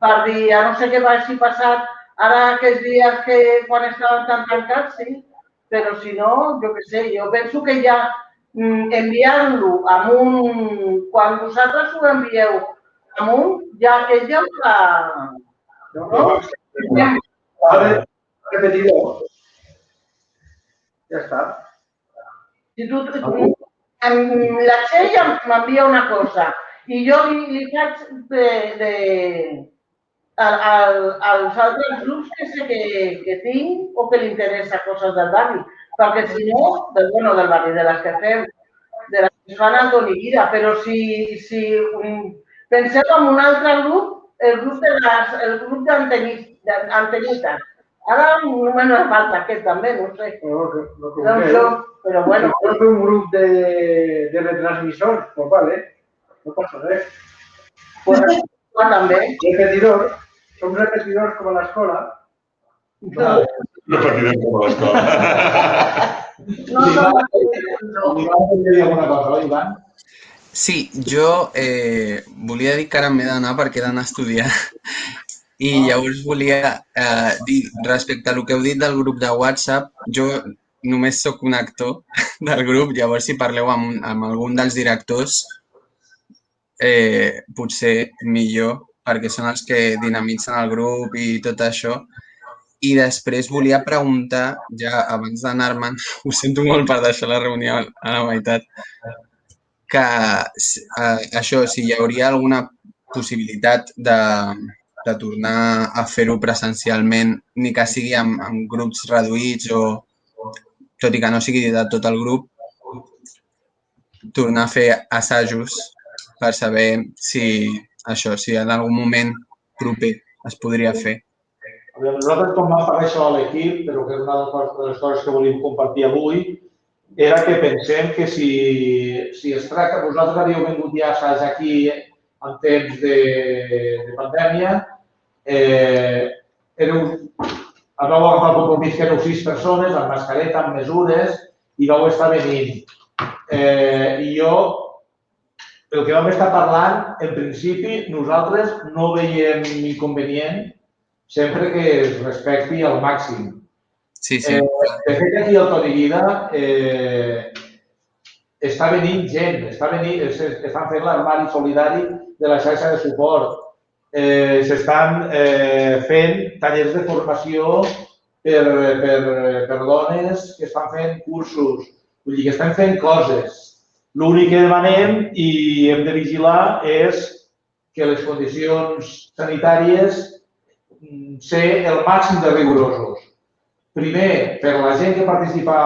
per dir, no sé què va si passat ara aquests dies que quan estaven tan tancats, sí, però si no, jo què sé, jo penso que ja enviant-lo amb un... Quan vosaltres ho envieu amb un, ja ell ja ho fa... No? Repetidor. Ja està. La Txell m'envia una cosa i jo li faig als altres grups que sé que tinc o que li interessa coses del barri, perquè si no, del barri, de les que fem, de les que fan al Toni Guida, però si penseu en un altre grup, el grup d'antenites. Ara només no falta aquest també, no sé. Però bueno. Creo que un grup de retransmissors, pues vale, no passa res. Pues també. Repetidor, som repetidors com a l'escola. Repetidors com a l'escola. Sí, jo volia dir que ara m'he d'anar perquè he d'anar a estudiar. I llavors volia dir, respecte a el que heu dit del grup de WhatsApp, jo només sóc un actor del grup, llavors si parleu amb algun dels directors, potser millor, perquè són els que dinamitzen el grup i tot això. I després volia preguntar, ja abans d'anar-me'n, ho sento molt per deixar la reunió a la meitat, que això, si hi hauria alguna possibilitat tornar a fer-ho presencialment, ni que sigui amb grups reduïts o, tot i que no sigui de tot el grup, tornar a fer assajos per saber si en algun moment proper es podria fer. Nosaltres, quan vam parlar això a l'equip, però que és una de les coses que volíem compartir avui, era que pensem que si es tracta, vosaltres havíeu vingut ja a assaig aquí en temps de pandèmia, vau agafar el compromís que éreu 6 persones, amb mascareta, amb mesures, i vau estar venint. I jo, el que vam estar parlant, en principi, nosaltres no veiem inconvenient sempre que es respecti al màxim. Sí, sí. De fet, aquí al Toni Guida està venint gent, estan fent l'armari solidari de la xarxa de suport. S'estan fent tallers de formació per dones que estan fent cursos. Vull dir que estan fent coses. L'únic que demanem i hem de vigilar és que les condicions sanitàries ser el màxim de rigorosos. Primer, per la gent que participa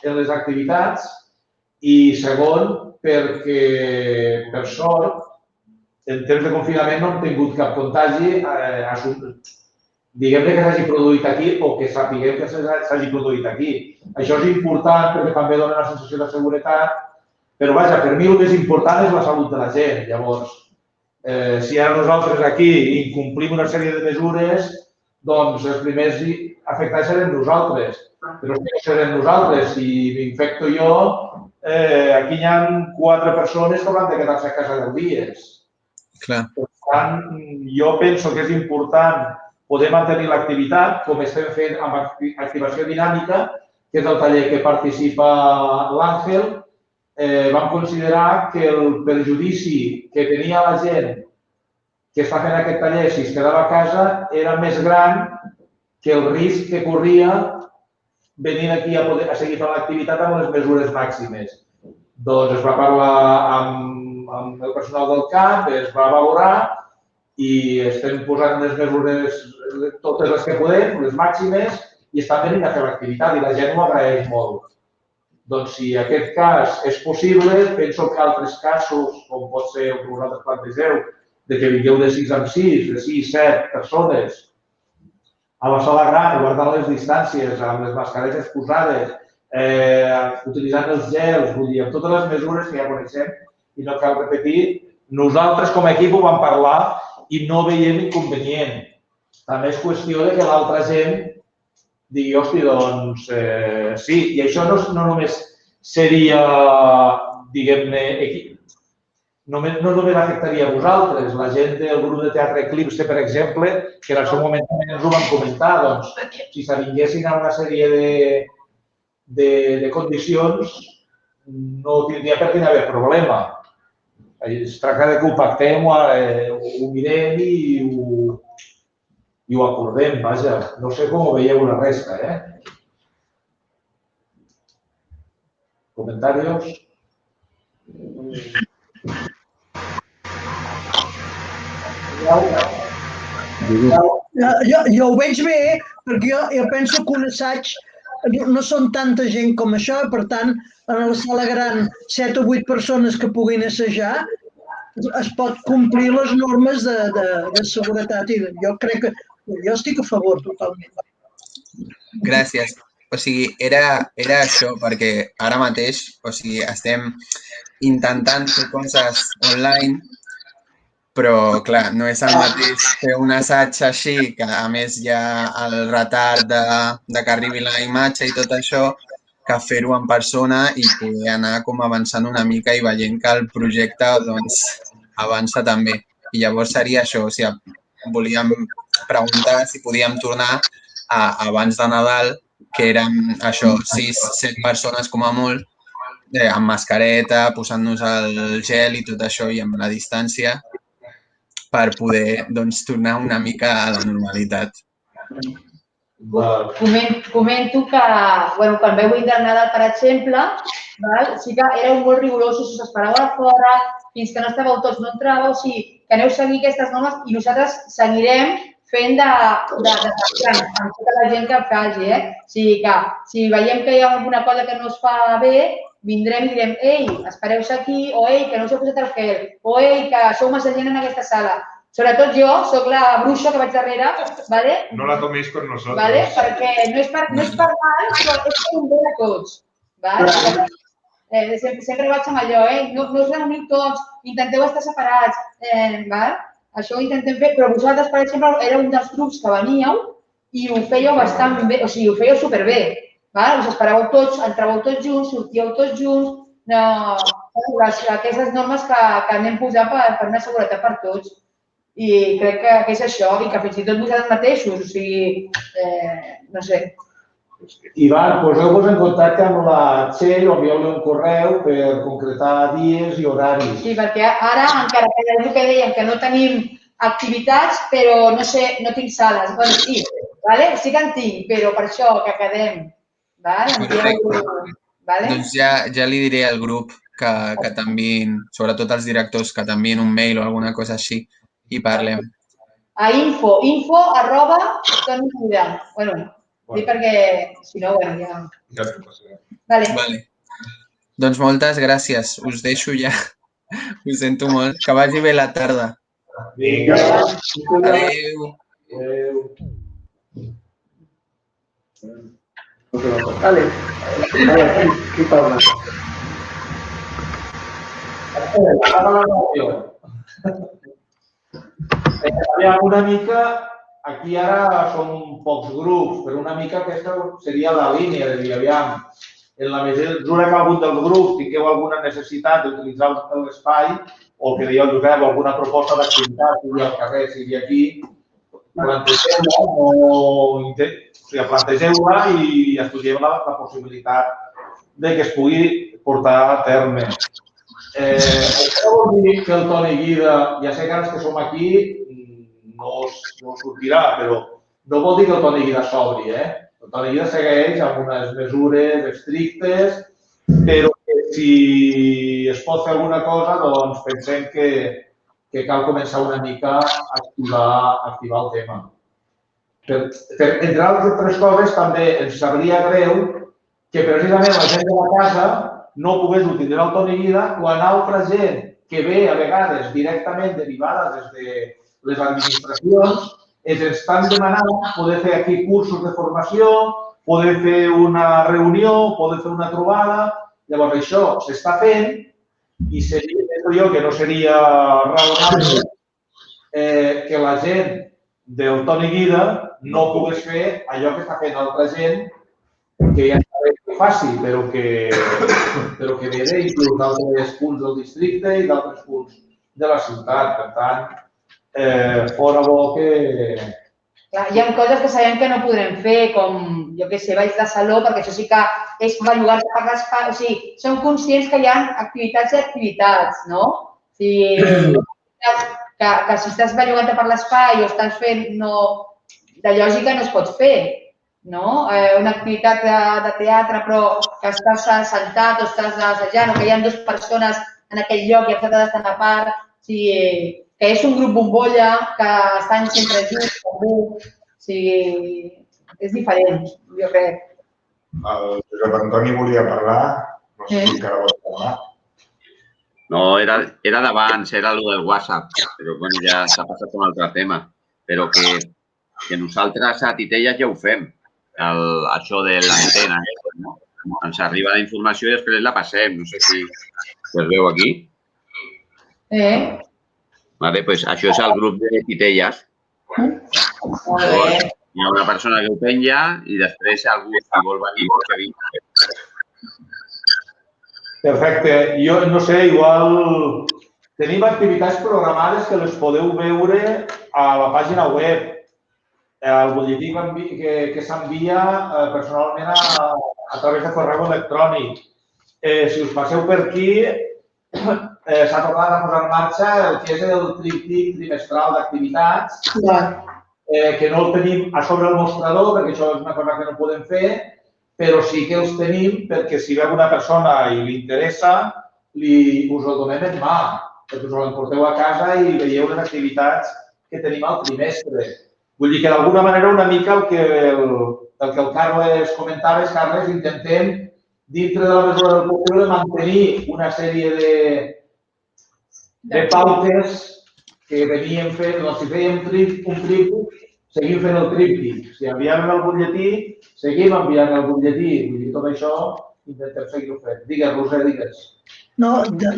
en les activitats i segon, perquè, per sort, en temps de confinament no hem tingut cap contagi, diguem-ne que s'hagi produït aquí o que sapiguem que s'hagi produït aquí. Això és important perquè també dona una sensació de seguretat, però vaja, per mi el més important és la salut de la gent. Llavors, si ara nosaltres aquí incomplim una sèrie de mesures, doncs els primers afectats serem nosaltres. Però si no serem nosaltres, si m'infecto jo, aquí hi ha 4 persones que hauran de quedar-se a casa 10 dies. Clar. Per tant, jo penso que és important poder mantenir l'activitat, com estem fent amb activació dinàmica, que és el taller que participa l'Àngel. Vam considerar que el perjudici que tenia la gent que està fent aquest taller si es quedava a casa era més gran que el risc que corria venint aquí a seguir fent l'activitat amb les mesures màximes. Doncs es va parlar amb el personal del CAP, es va valorar i estem posant les mesures, totes les que podem, les màximes, i estan venint a fer l'activitat i la gent ho agraeix molt. Doncs si aquest cas és possible, penso que altres casos, com pot ser el que vosaltres plantegeu, de que vingueu de 6 en 6, de 6, 7 persones, a la sala gran, guardant les distàncies, amb les mascaretes posades, utilitzant els gels, vull dir, amb totes les mesures que ja coneixem, i no cal repetir, nosaltres com a equip ho vam parlar i no veiem inconvenient. També és qüestió de que l'altra gent digui, hosti, doncs sí, i això no només seria, diguem-ne, no només afectaria a vosaltres, la gent del grup de teatre Eclipse, per exemple, que en el seu moment també ens ho van comentar, doncs, si s'avinguessin a una sèrie de condicions, no tindria per què hi haver problema. Es tracta que ho pactem, ho mirem i ho acordem, vaja. No sé com ho veieu la resta, Comentaris? Jo ho veig bé, perquè jo penso que un assaig no són tanta gent com això, per tant, en la sala gran, 7 o 8 persones que puguin assajar, es pot complir les normes de seguretat i jo crec que jo estic a favor totalment. Gràcies. O sigui, era això, perquè ara mateix, o sigui, estem intentant fer coses online, però, clar, no és el mateix fer un assaig així, que a més hi ha el retard de que arribi la imatge i tot això, que fer-ho en persona i poder anar com avançant una mica i veient que el projecte doncs, avança també. I llavors seria això, o sigui, volíem preguntar si podíem tornar abans de Nadal, que érem això, 6-7 persones com a molt, amb mascareta, posant-nos el gel i tot això i amb la distància, per poder tornar una mica a la normalitat. Comento que, bueno, quan veu ir del Nadal, per exemple, sí que éreu molt rigorosos, us esperàveu a fora, fins que no estàveu tots, no entràveu, o sigui, que aneu a seguir aquestes normes i nosaltres seguirem fent de amb tota la gent que faci, O sigui que si veiem que hi ha alguna cosa que no es fa bé, vindrem i direm, ei, espereu-se aquí, o ei, que no us heu posat el gel, o ei, que sou massa gent en aquesta sala. Sobretot jo, sóc la bruixa que vaig darrere, ¿vale? No la toméis con nosotros. ¿Vale? Perquè no és per mal, però és per un bé de tots. Sempre vaig amb allò, no us reuniu tots, intenteu estar separats, això ho intentem fer, però vosaltres, per exemple, era un dels grups que veníeu i ho fèieu bastant bé, o sigui, ho fèieu superbé. Us esperàveu tots, entràveu tots junts, sortíeu tots junts, aquestes normes que anem posant per una seguretat per tots. I crec que és això, i que fins i tot vosaltres mateixos, o sigui, no sé. Ivan, poseu-vos en contacte amb la Txell o envieu-li un correu per concretar dies i horaris. Sí, perquè ara, encara que és el que dèiem, que no tenim activitats, però no sé, no tinc sales. Bé, sí, sí que en tinc, però per això que quedem. Perfecte. Doncs ja li diré al grup que t'enviïn, sobretot als directors, que t'enviïn un mail o alguna cosa així i parlem. A info@toniguida. Bueno, dic perquè, si no, bueno, ja... Ja t'ho passaré. Vale. Doncs moltes gràcies. Us deixo ja. Ho sento molt. Que vagi bé la tarda. Vinga. Adéu. Vale. Qui parla? Una mica, aquí ara són pocs grups, però una mica aquesta seria la línia de dir, aviam, en la mesura que algun dels grups tingueu alguna necessitat d'utilitzar l'espai o el que dèieu, Josep, alguna proposta d'activitat, sigui al carrer, sigui aquí, plantegeu-la i estudiem la possibilitat de que es pugui portar a terme. Això vol dir que el Toni Guida, ja sé que ara que som aquí no sortirà, però no vol dir que el Toni Guida s'obri. El Toni Guida segueix amb unes mesures estrictes, però si es pot fer alguna cosa, doncs pensem que cal començar una mica a activar el tema. Entre altres coses, també ens sabria greu que precisament la gent de la casa no pogués utilitzar el Toni Guida quan altra gent que ve a vegades directament derivada des de les administracions ens estan demanant poder fer aquí cursos de formació, poder fer una reunió, poder fer una trobada. Llavors això s'està fent i penso jo que no seria raonable que la gent del Toni Guida no pogués fer allò que està fent altra gent que ja sabem que ho faci, però que ve d'inclús d'altres punts del districte i d'altres punts de la ciutat. Per tant, fora bo que... Hi ha coses que sabem que no podrem fer, com, jo què sé, valls de saló, perquè això sí que és bellugar-se per l'espai. O sigui, som conscients que hi ha activitats i activitats, no? O sigui, que si estàs bellugant-te per l'espai o estàs fent, de lògica no es pot fer. Una activitat de teatre però que estàs sentat o estàs assajant o que hi ha dues persones en aquell lloc i has d'estar a part, que és un grup bombolla, que estan sempre junts, és diferent, jo crec. El Josep Antoni volia parlar, no sé si encara vol parlar. No, era d'abans, era el del WhatsApp, però ja s'ha passat a un altre tema. Però que nosaltres a Titelles ja ho fem. Això de l'antena. Ens arriba la informació i després la passem. No sé si es veu aquí. Això és el grup de Titelles. Hi ha una persona que ho penja i després algú que vol venir pot venir. Perfecte. Jo no sé, igual tenim activitats programades que les podeu veure a la pàgina web. El butlletí que s'envia personalment a través de correu electrònic. Si us passeu per aquí, s'ha tornat a posar en marxa el que és el tríptic trimestral d'activitats que no el tenim a sobre el mostrador, perquè això és una cosa que no podem fer, però sí que els tenim perquè si ve alguna persona i li interessa, us el donem en mà, perquè us el porteu a casa i veieu les activitats que tenim al trimestre. Vull dir que d'alguna manera una mica el que el Carles comentava, Carles, intentem, dintre de la mesura del possible, mantenir una sèrie de pautes que veníem fent, doncs si fèiem un tríptic, seguim fent el tríptic. Si enviàvem el butlletí, seguim enviant el butlletí. Vull dir, tot això intentem seguir-ho fent. Digues, Roser, digues. No,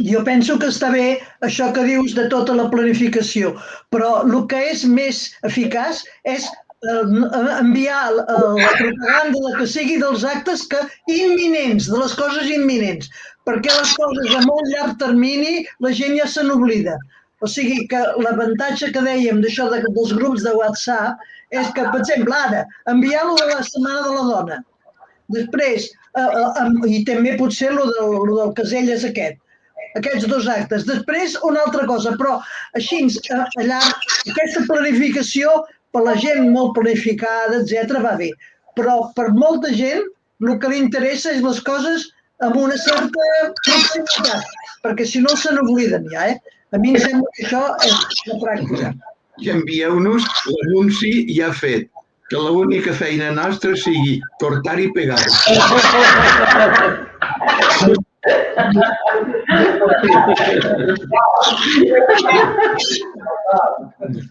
jo penso que està bé això que dius de tota la planificació, però el que és més eficaç és enviar la propaganda del que sigui dels actes imminents, de les coses imminents, perquè les coses a molt llarg termini la gent ja se n'oblida. O sigui que l'avantatge que dèiem d'això dels grups de WhatsApp és que, per exemple, ara, enviar-lo de la Setmana de la Dona. Després, i també potser el del Caselles aquests dos actes. Després, una altra cosa, però així, allà, aquesta planificació, per la gent molt planificada, etc., va bé. Però per molta gent, el que li interessa és les coses amb una certa proximitat, perquè si no se n'obliden ja, A mi em sembla que això és la pràctica. I envieu-nos l'anunci ja fet, que l'única feina nostra sigui cortar i pegar.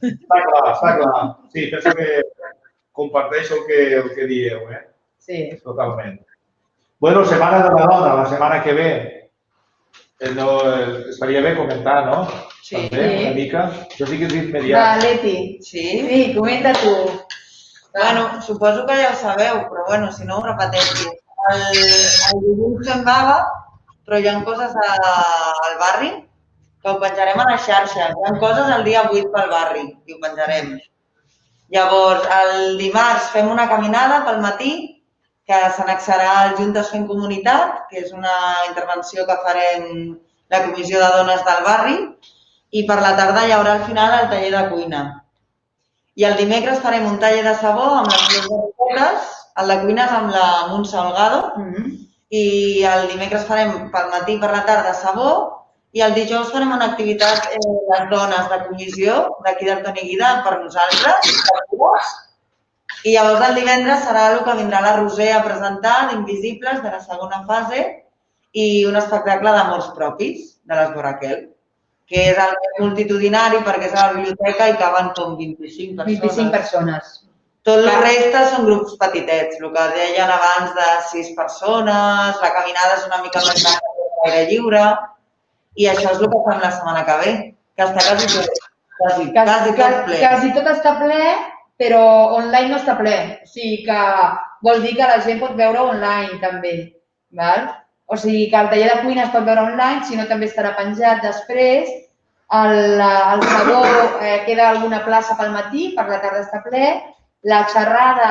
Està clar. Sí, penso que comparteixo el que dieu, Sí. Totalment. Bueno, Setmana de la Dona, la setmana que ve. Estaria bé comentar, no? Sí. També, una mica. Això sí que és immediat. Va, Leti. Sí, comenta tu. Bueno, suposo que ja ho sabeu, però bueno, si no ho repeteixo. El dilluns fem vaga, però hi ha coses al barri que ho penjarem a la xarxa. Hi ha coses el dia 8 pel barri i ho penjarem. Llavors, el dimarts fem una caminada pel matí que s'annexarà al Juntes Fent Comunitat, que és una intervenció que farem la Comissió de Dones del Barri, i per la tarda hi haurà al final el taller de cuina. I el dimecres farem un taller de sabó amb les dues botetes, el de cuina és amb la Montse Holgado, i el dimecres farem pel matí i per la tarda sabó, i el dijous farem una activitat les dones de comissió d'aquí del Toni Guida per nosaltres, i llavors el divendres serà el que vindrà la Roser a presentar d'Invisibles, de la segona fase, i un espectacle d'amors propis, de les Boraquel, que és el més multitudinari perquè és a la biblioteca i caben com 25 persones. 25 persones. Tot el reste són grups petitets, el que deien abans de 6 persones, la caminada és una mica més gran que l'aire lliure, i això és el que fem la setmana que ve, que està quasi tot ple. Quasi tot està ple, però online no està ple. O sigui que vol dir que la gent pot veure online també. O sigui que el taller de cuina es pot veure online, si no també estarà penjat després. El sabó queda alguna plaça pel matí, per la tarda està ple. La xerrada,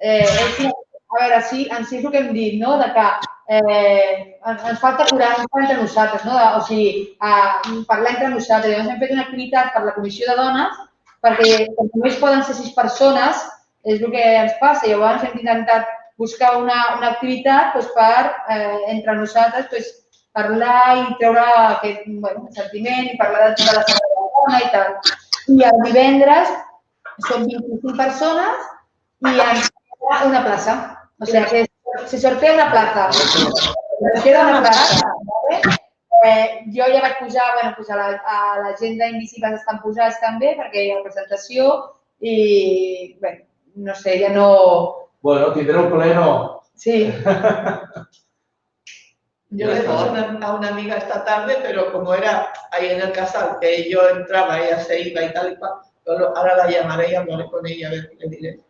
a veure, sí, en sí és el que hem dit, no? De que ens falta curar entre nosaltres, no? O sigui, parlar entre nosaltres. Llavors hem fet una activitat per la Comissió de Dones perquè com només poden ser 6 persones, és el que ens passa. Llavors hem intentat buscar una activitat per, entre nosaltres, parlar i treure aquest sentiment i parlar de tota la seva dona i tal. I el divendres són 25 persones i ens queda una plaça. O sigui que se sortea una plaça. Ens queda una plaça. Jo ja vaig pujar, a l'agenda Invisibles estan posats també perquè hi ha presentació i, no sé, ja no... Bueno, tindreu pleno. Sí. Yo le dije a una amiga esta tarde, pero como era ahí en el casal, que yo entraba, ella se iba y tal y cual, ahora la llamaré y hablaré con ella a ver qué le diré.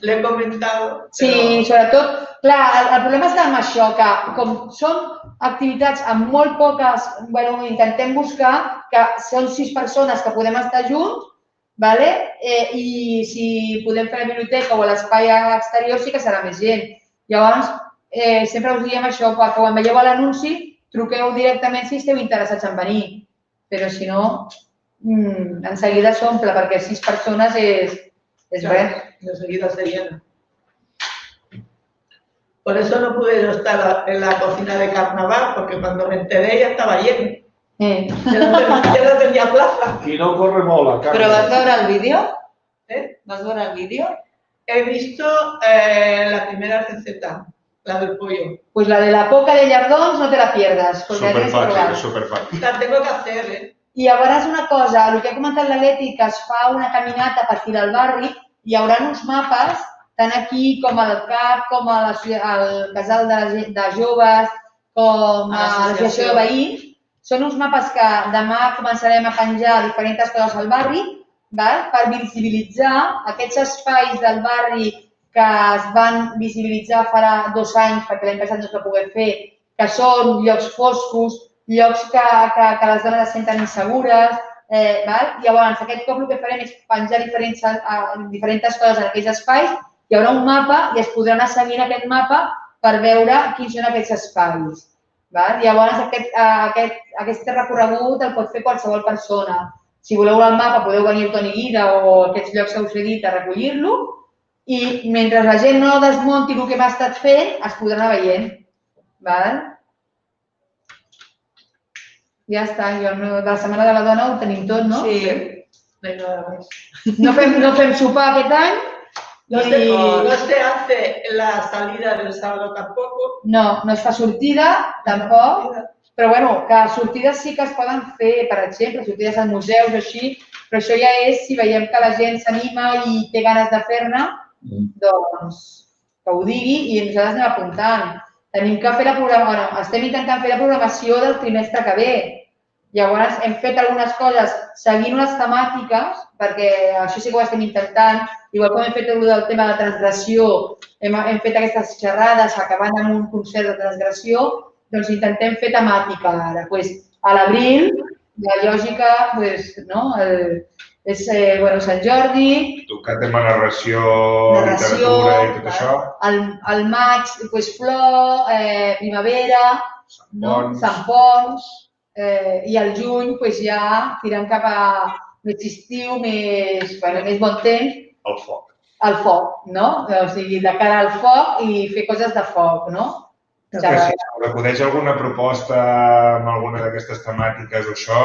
Le he comentado. Sí, sobretot, clar, el problema està amb això, que com són activitats amb molt poques, intentem buscar que són 6 persones que podem estar junts, i si podem fer a la biblioteca o a l'espai exterior sí que serà més gent. Llavors, sempre us diem això, que quan veieu l'anunci, truqueu directament si esteu interessats en venir, però si no... en seguida s'omple, perquè 6 persones és res. De seguida se llena. Por eso no pude yo estar en la cocina de carnaval, porque cuando me enteré ya estaba lleno. Ya no tenía plaza. Qui no corre molt, a Però vas veure el vídeo? ¿Eh? Vas veure el vídeo? He visto la primera receta, la del pollo. Pues la de la coca de llardons no te la pierdas. Superfàcil, superfàcil. La tengo que hacer, ¿eh? I llavors una cosa, el que ha comentat la Leti, que es fa una caminata per aquí del barri, hi haurà uns mapes, tant aquí com al CAP, com al casal de joves, com a l'associació de veïns. Són uns mapes que demà començarem a penjar diferents coses al barri, per visibilitzar aquests espais del barri que es van visibilitzar fa 2 anys, perquè l'any passat no es va poder fer, que són llocs foscos, llocs que les dones es senten insegures. Llavors, aquest cop el que farem és penjar diferents coses en aquells espais, hi haurà un mapa i es podrà anar seguint aquest mapa per veure quins són aquests espais. Llavors, aquest recorregut el pot fer qualsevol persona. Si voleu el mapa, podeu venir al Toni Guida o aquests llocs que us he dit a recollir-lo i mentre la gent no desmunti el que hem estat fent, es podrà anar veient. Ja està, de la Setmana de la Dona ho tenim tot, no? Sí. No hay nada más. No fem sopar aquest any. No se hace la salida del sábado tampoco. No es fa sortida, tampoc. Però bueno, que sortides sí que es poden fer, per exemple, sortides als museus o així, però això ja és si veiem que la gent s'anima i té ganes de fer-ne, doncs que ho digui i nosaltres anem apuntant. Tenim que fer estem intentant fer la programació del trimestre que ve. Llavors hem fet algunes coses seguint unes temàtiques, perquè això sí que ho estem intentant, igual com hem fet el del tema de transgressió, hem fet aquestes xerrades acabant amb un concert de transgressió, doncs intentem fer temàtica ara. A l'abril, la lògica és Sant Jordi, Tocar tema narració, literatura i tot això. al maig, flor, primavera, Sant Pons, i al juny ja tirant cap a més estiu, més bon temps. El foc. El foc, no? O sigui, de cara al foc i fer coses de foc, no? Si us acudeix alguna proposta amb alguna d'aquestes temàtiques o això,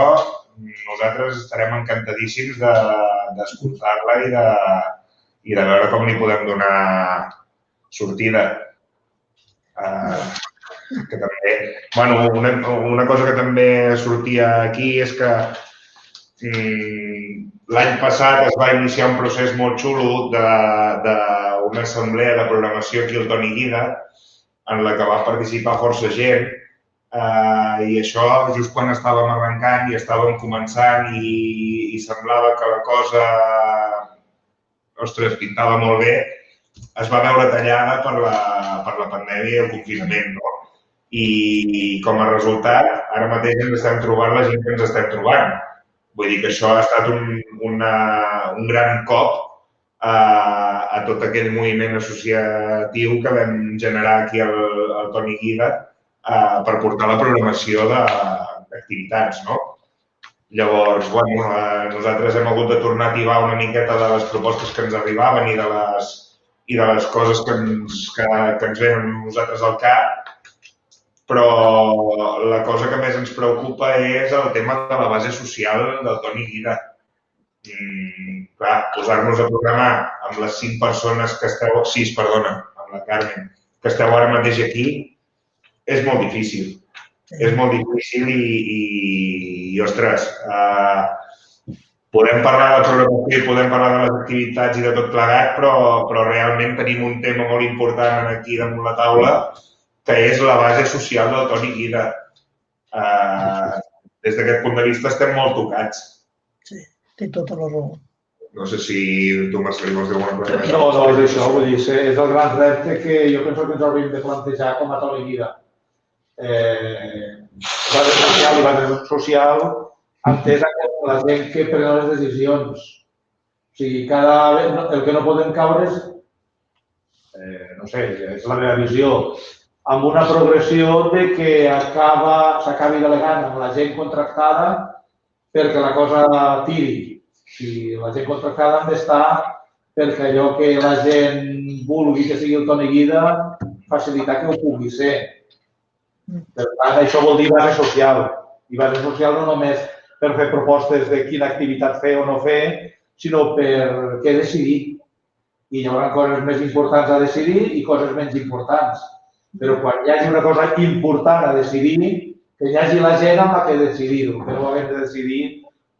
nosaltres estarem encantadíssims d'escoltar-la i de veure com li podem donar sortida. Que també, una cosa que també sortia aquí és que l'any passat es va iniciar un procés molt xulo d'una assemblea de programació aquí al Toni Guida, en la que va participar força gent, i això just quan estàvem arrencant i estàvem començant i semblava que la cosa, ostres, pintava molt bé, es va veure tallada per la pandèmia i el confinament, no? I com a resultat, ara mateix ens estem trobant la gent que ens estem trobant. Vull dir que això ha estat un gran cop a tot aquell moviment associatiu que vam generar aquí al Toni Guida per portar la programació d'activitats, no? Llavors, nosaltres hem hagut de tornar a tibar una miqueta de les propostes que ens arribaven i de les coses que ens venen nosaltres al cap, però la cosa que més ens preocupa és el tema de la base social del Toni Guida. Clar, posar-nos a programar amb les 5 persones que esteu... 6, perdona, amb la Carmen, que esteu ara mateix aquí, és molt difícil. És molt difícil i ostres, podem parlar de programació i podem parlar de les activitats i de tot plegat, però realment tenim un tema molt important aquí damunt la taula, que és la base social del Toni Guida. Des d'aquest punt de vista estem molt tocats. Sí, té tota la raó. No sé si tu, Marcel, vols dir alguna cosa. No, és això, vull dir, és el gran repte que jo penso que ens hauríem de plantejar com a Toni Guida. Base social entesa com la gent que pren les decisions. O sigui, el que no podem caure és, no sé, és la meva visió, amb una progressió de que s'acabi delegant amb la gent contractada perquè la cosa tiri. Si la gent contractada han d'estar perquè allò que la gent vulgui que sigui el Toni Guida, facilitar que ho pugui ser. Per tant, això vol dir base social. I base social no només per fer propostes de quina activitat fer o no fer, sinó per què decidir. I hi haurà coses més importants a decidir i coses menys importants. Però quan hi hagi una cosa important a decidir, que hi hagi la gent amb la que decidir-ho, que no ho haguem de decidir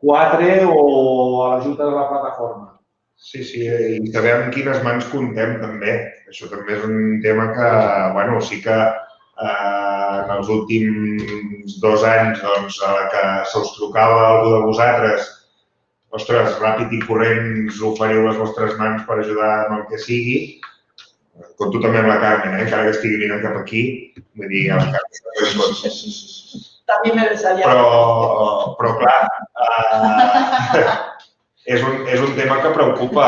4 o a la junta de la plataforma. Sí, i saber amb quines mans comptem també. Això també és un tema que, bueno, sí que en els últims 2 anys, doncs, a la que se us trucava algú de vosaltres, ostres, ràpid i corrent, us oferiu les vostres mans per ajudar amb el que sigui. Compto també amb la Carmen, encara que estigui vinent cap aquí. Vull dir, els Carmen... També me besaria. Però clar, és un tema que preocupa.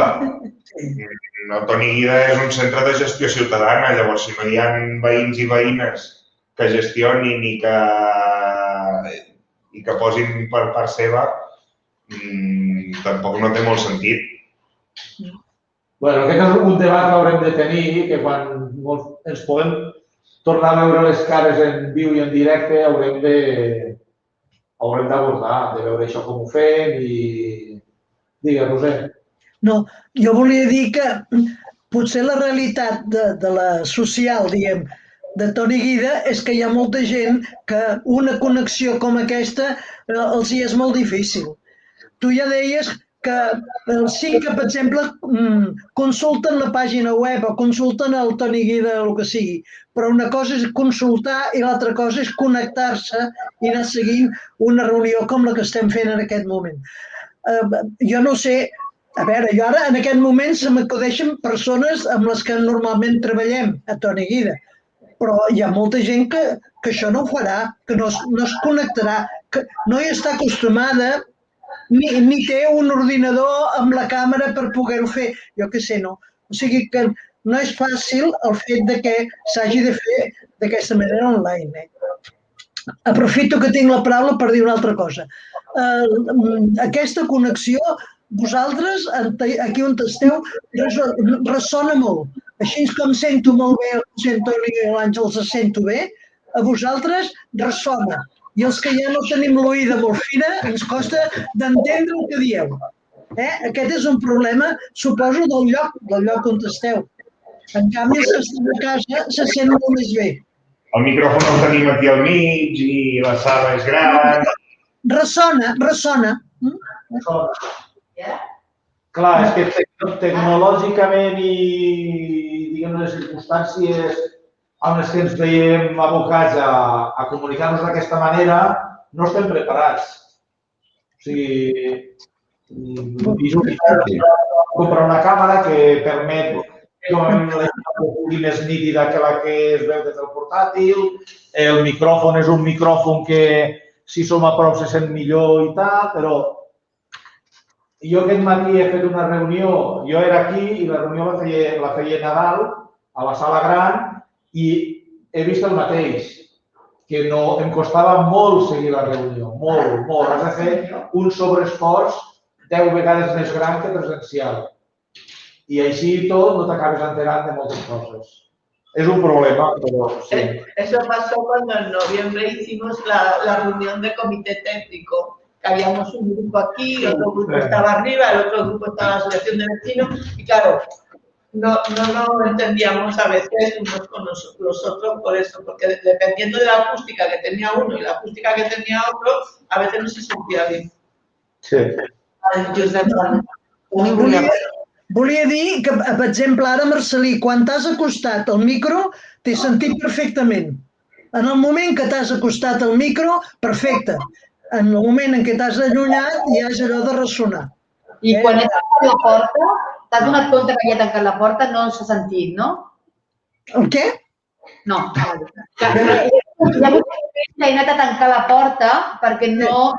El Toni Guida és un centre de gestió ciutadana, llavors si no hi ha veïns i veïnes que gestionin i que posin per part seva, tampoc no té molt sentit. Bueno, aquest és un debat que haurem de tenir, que quan ens podem tornar a veure les cares en viu i en directe haurem d'abordar, de veure això com ho fem i... Digues, Roser. No, jo volia dir que potser la realitat de la social, diguem, de Toni Guida és que hi ha molta gent que una connexió com aquesta els hi és molt difícil. Tu ja deies que sí que, per exemple, consulten la pàgina web o consulten el Toni Guida o el que sigui, però una cosa és consultar i l'altra cosa és connectar-se i anar seguint una reunió com la que estem fent en aquest moment. Jo no sé, a veure, jo ara en aquest moment se m'acudeixen persones amb les que normalment treballem a Toni Guida, però hi ha molta gent que això no ho farà, que no es connectarà, que no hi està acostumada, ni té un ordinador amb la càmera per poder-ho fer, jo què sé, no. O sigui que no és fàcil el fet de que s'hagi de fer d'aquesta manera online. Aprofito que tinc la paraula per dir una altra cosa. Aquesta connexió, vosaltres, aquí on esteu, ressona molt. Així com sento molt bé el José Antonio i l'Àngel se sento bé, a vosaltres ressona. I els que ja no tenim l'oïda molt fina, ens costa d'entendre el que dieu. Aquest és un problema, suposo, del lloc on esteu. En canvi, els que estem a casa se sent molt més bé. El micròfon el tenim aquí al mig i la sala és gran. Ressona. Clar, és que tecnològicament i, diguem, les circumstàncies amb les que ens veiem abocats a comunicar-nos d'aquesta manera, no estem preparats. O sigui, comprar una càmera que permet que la imatge sigui més nítida que la que es veu des del portàtil, el micròfon és un micròfon que si som a prop se sent millor i tal, però jo aquest matí he fet una reunió, jo era aquí i la reunió la feia Nadal a la sala gran i he vist el mateix, que em costava molt seguir la reunió, molt. Has de fer un sobreesforç 10 vegades més gran que presencial. I així i tot no t'acabes enterant de moltes cosas. Es un problema, pero sí. Eso pasó cuando en noviembre hicimos la reunión de comité técnico. Que habíamos un grupo aquí, otro grupo estaba arriba, el otro grupo estaba en la asociación de vecinos y claro, no entendíamos a veces unos con los otros por eso, porque dependiendo de la acústica que tenía uno y la acústica que tenía otro, a veces no se sentía bien. Sí. Volia dir que, per exemple, ara, Marcelí, quan t'has acostat al micro, t'he sentit perfectament. En el moment que t'has acostat al micro, perfecte. En el moment en què t'has allunyat, ja és allò de ressonar. I quan he tancat la porta, t'has donat compte que havia tancat la porta, no s'ha sentit, no? El què? No. He anat a tancar la porta perquè no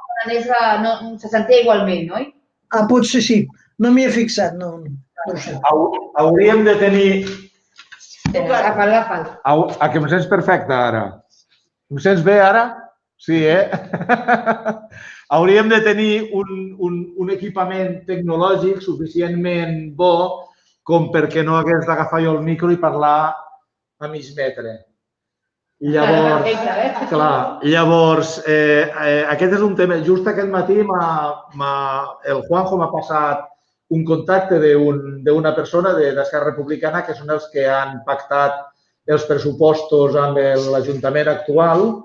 se sentia igualment, oi? Ah, potser sí. No m'hi he fixat, no ho sé. Hauríem de tenir... Agafa'l. Que em sents perfecte ara. Em sents bé ara? Sí, hauríem de tenir un equipament tecnològic suficientment bo com perquè no hagués d'agafar jo el micro i parlar a mig metre. Llavors, aquest és un tema. Just aquest matí el Juanjo m'ha passat un contacte d'una persona d'Esquerra Republicana que són els que han pactat els pressupostos amb l'Ajuntament actual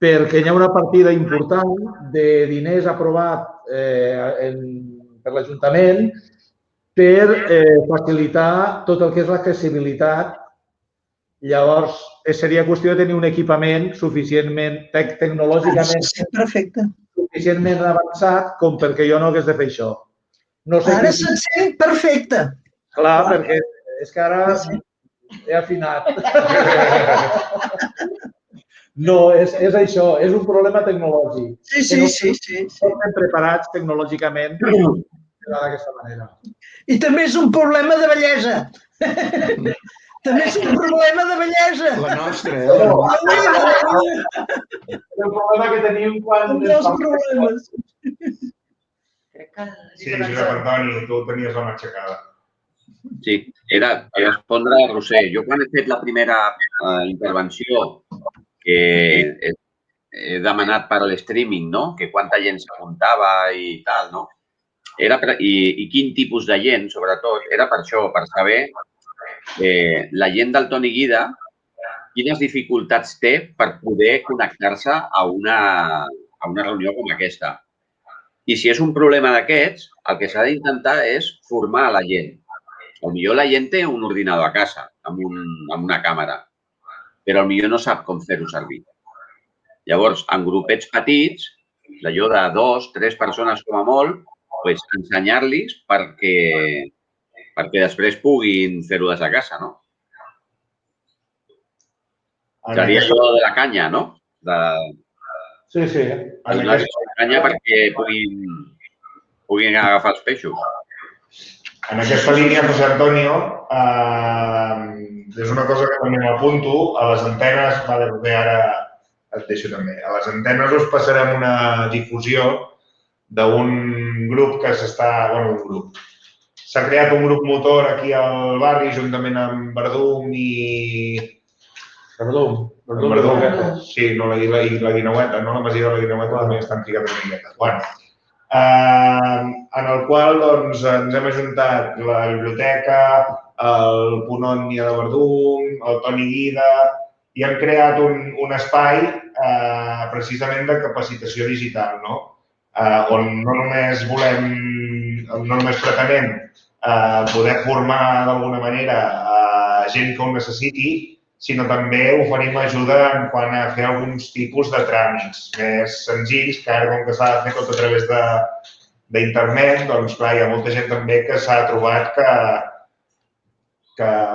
perquè hi ha una partida important de diners aprovat per l'Ajuntament per facilitar tot el que és l'accessibilitat. Llavors, seria qüestió de tenir un equipament suficientment tecnològicament suficientment avançat com perquè jo no hagués de fer això. Ara se't sent perfecte. Clar, perquè és que ara he afinat. No, és això, és un problema tecnològic. Sí. No estem preparats tecnològicament d'aquesta manera. I també és un problema de bellesa. També és un problema de bellesa. La nostra, El problema que tenim quan... Els problemes. Sí, Josep Antoni, tu tenies la mà aixecada. Sí, era respondre a Roser. Jo quan he fet la primera intervenció que he demanat per l'streaming, no? Que quanta gent s'apuntava i tal, no? I quin tipus de gent, sobretot, era per això, per saber la gent del Toni Guida quines dificultats té per poder connectar-se a una reunió com aquesta. I si és un problema d'aquests, el que s'ha d'intentar és formar la gent. Potser la gent té un ordinador a casa amb una càmera, però potser no sap com fer-ho servir. Llavors, en grupets petits, d'allò de 2, 3 persones com a molt, ensenyar-los perquè després puguin fer-ho des de casa, no? Seria això de la canya, no? Sí. Donar canya perquè puguin agafar els peixos. En aquesta línia, José Antonio, és una cosa que també m'apunto. A les antenes, ara et deixo també, a les antenes us passarem una difusió d'un grup que un grup. S'ha creat un grup motor aquí al barri, juntament amb Verdum i... Verdum. Sí, i la Guineueta, no? La masia de la Guineueta també estan ficant una miqueta. Bueno, en el qual ens hem ajuntat la biblioteca, el Punt Òmnia de Verdum, el Toni Guida, i hem creat un espai precisament de capacitació digital, no? On no només pretenem poder formar d'alguna manera gent que ho necessiti, sinó també oferim ajuda en quant a fer alguns tipus de tràmits més senzills, que ara com que s'ha de fer tot a través d'internet, doncs clar, hi ha molta gent també que s'ha trobat que,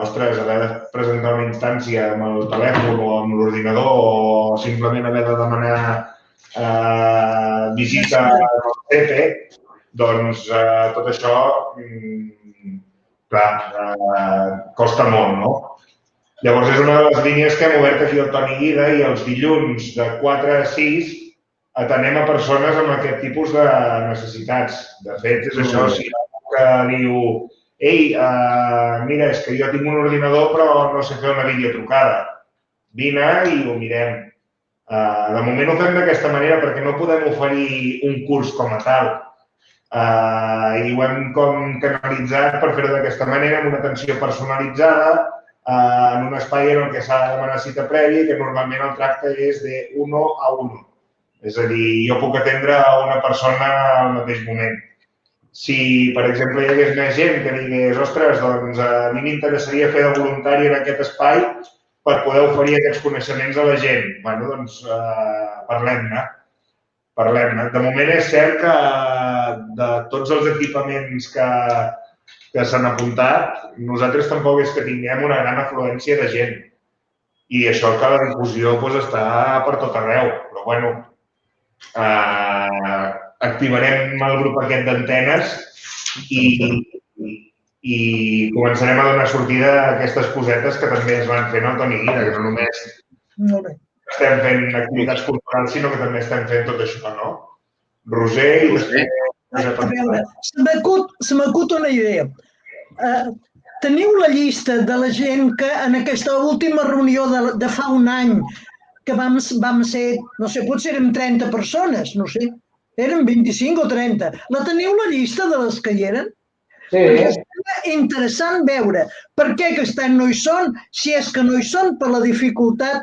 ostres, haver de presentar una instància amb el telèfon o amb l'ordinador o simplement haver de demanar visita al CEPE, doncs tot això, clar, costa molt, no? Llavors, és una de les línies que hem obert aquí al Toni Guida i els dilluns de 4 a 6 atenem a persones amb aquest tipus de necessitats. De fet, és això, si algú que diu ei, mira, és que jo tinc un ordinador però no sé fer una videotrucada. Vine i ho mirem. De moment ho fem d'aquesta manera perquè no podem oferir un curs com a tal. I ho hem canalitzat per fer-ho d'aquesta manera, amb una atenció personalitzada, en un espai en què s'ha de demanar cita prèvia i que normalment el tracte és de 1 a 1. És a dir, jo puc atendre a una persona al mateix moment. Si, per exemple, hi hagués més gent que digués, ostres, doncs a mi m'interessaria fer de voluntari en aquest espai per poder oferir aquests coneixements a la gent. Bé, doncs parlem-ne. De moment és cert que de tots els equipaments que s'han apuntat, nosaltres tampoc és que tinguem una gran afluència de gent. I això que la difusió està per tot arreu. Però, bueno, activarem el grup aquest d'antenes i començarem a donar sortida a aquestes cosetes que també es van fent al Toni Guida, que no només estem fent activitats culturals, sinó que també estem fent tot això, no? Roser i després... A veure, se m'acut una idea. Teniu la llista de la gent que en aquesta última reunió de fa un any, que vam ser, no sé, potser érem 30 persones, no sé, eren 25 o 30. La teniu la llista de les que hi eren? Sí. Perquè seria interessant veure per què aquest any no hi són, si és que no hi són per la dificultat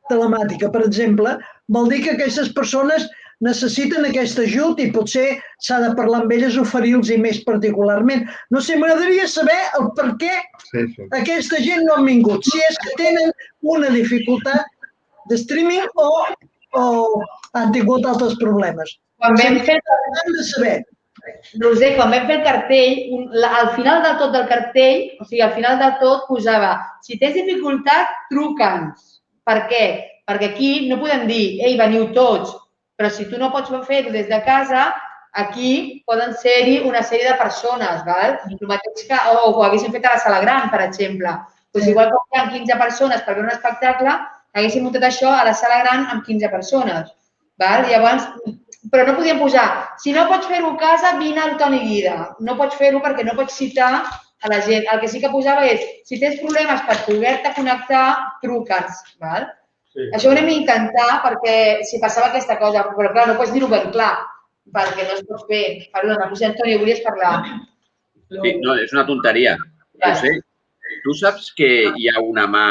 telemàtica, per exemple, vol dir que aquestes persones necessiten aquest ajut i potser s'ha de parlar amb elles, oferir-los-hi més particularment. No sé, m'agradaria saber el per què aquesta gent no han vingut, si és que tenen una dificultat de streaming o han tingut altres problemes. Quan vam fer hem de saber. Roser, quan vam fer el cartell, al final del tot del cartell, o sigui, al final del tot posava si tens dificultat, truca'ns. Per què? Perquè aquí no podem dir, ei, veniu tots, però si tu no pots fer-ho des de casa, aquí poden ser-hi una sèrie de persones, val? El mateix que ho haguéssim fet a la sala gran, per exemple. Doncs igual que hi ha 15 persones per veure un espectacle, haguéssim muntat això a la sala gran amb 15 persones. Val? Llavors, però no podíem posar, si no pots fer-ho a casa, vine al Toni Guida. No pots fer-ho perquè no pots citar a la gent. El que sí que posava és, si tens problemes per poder-te connectar, truca'ns. Val? Sí. Això ho anem a intentar perquè si passava aquesta cosa, però clar, no pots dir-ho ben clar, perquè no es pot fer. Perdona, José Antonio, volies parlar? Sí, no, és una tonteria. No sé, tu saps que hi ha una mà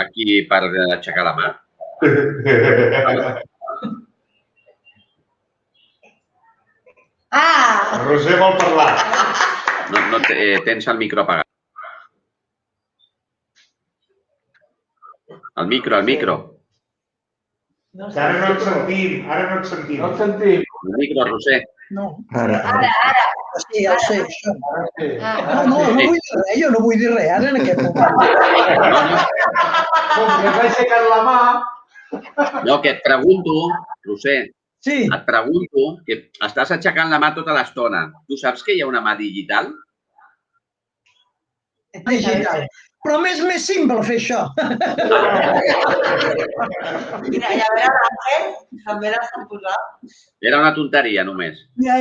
aquí per aixecar la mà? Ah! Roser vol parlar. No, tens el micro apagat. El micro. Ara no et sentim, No et sentim. El micro, Roser. No. Ara. Sí, ja ho sé, això. No vull dir res, jo no vull dir res, ara en aquest moment. Com que has aixecat la mà... No, que et pregunto, Roser, sí. Et pregunto que estàs aixecant la mà tota l'estona. Tu saps que hi ha una mà digital? Digital. Però m'és més simple fer això. Mira, i a veure, l'Àngel també l'has de posar. Era una tonteria, només. Ja.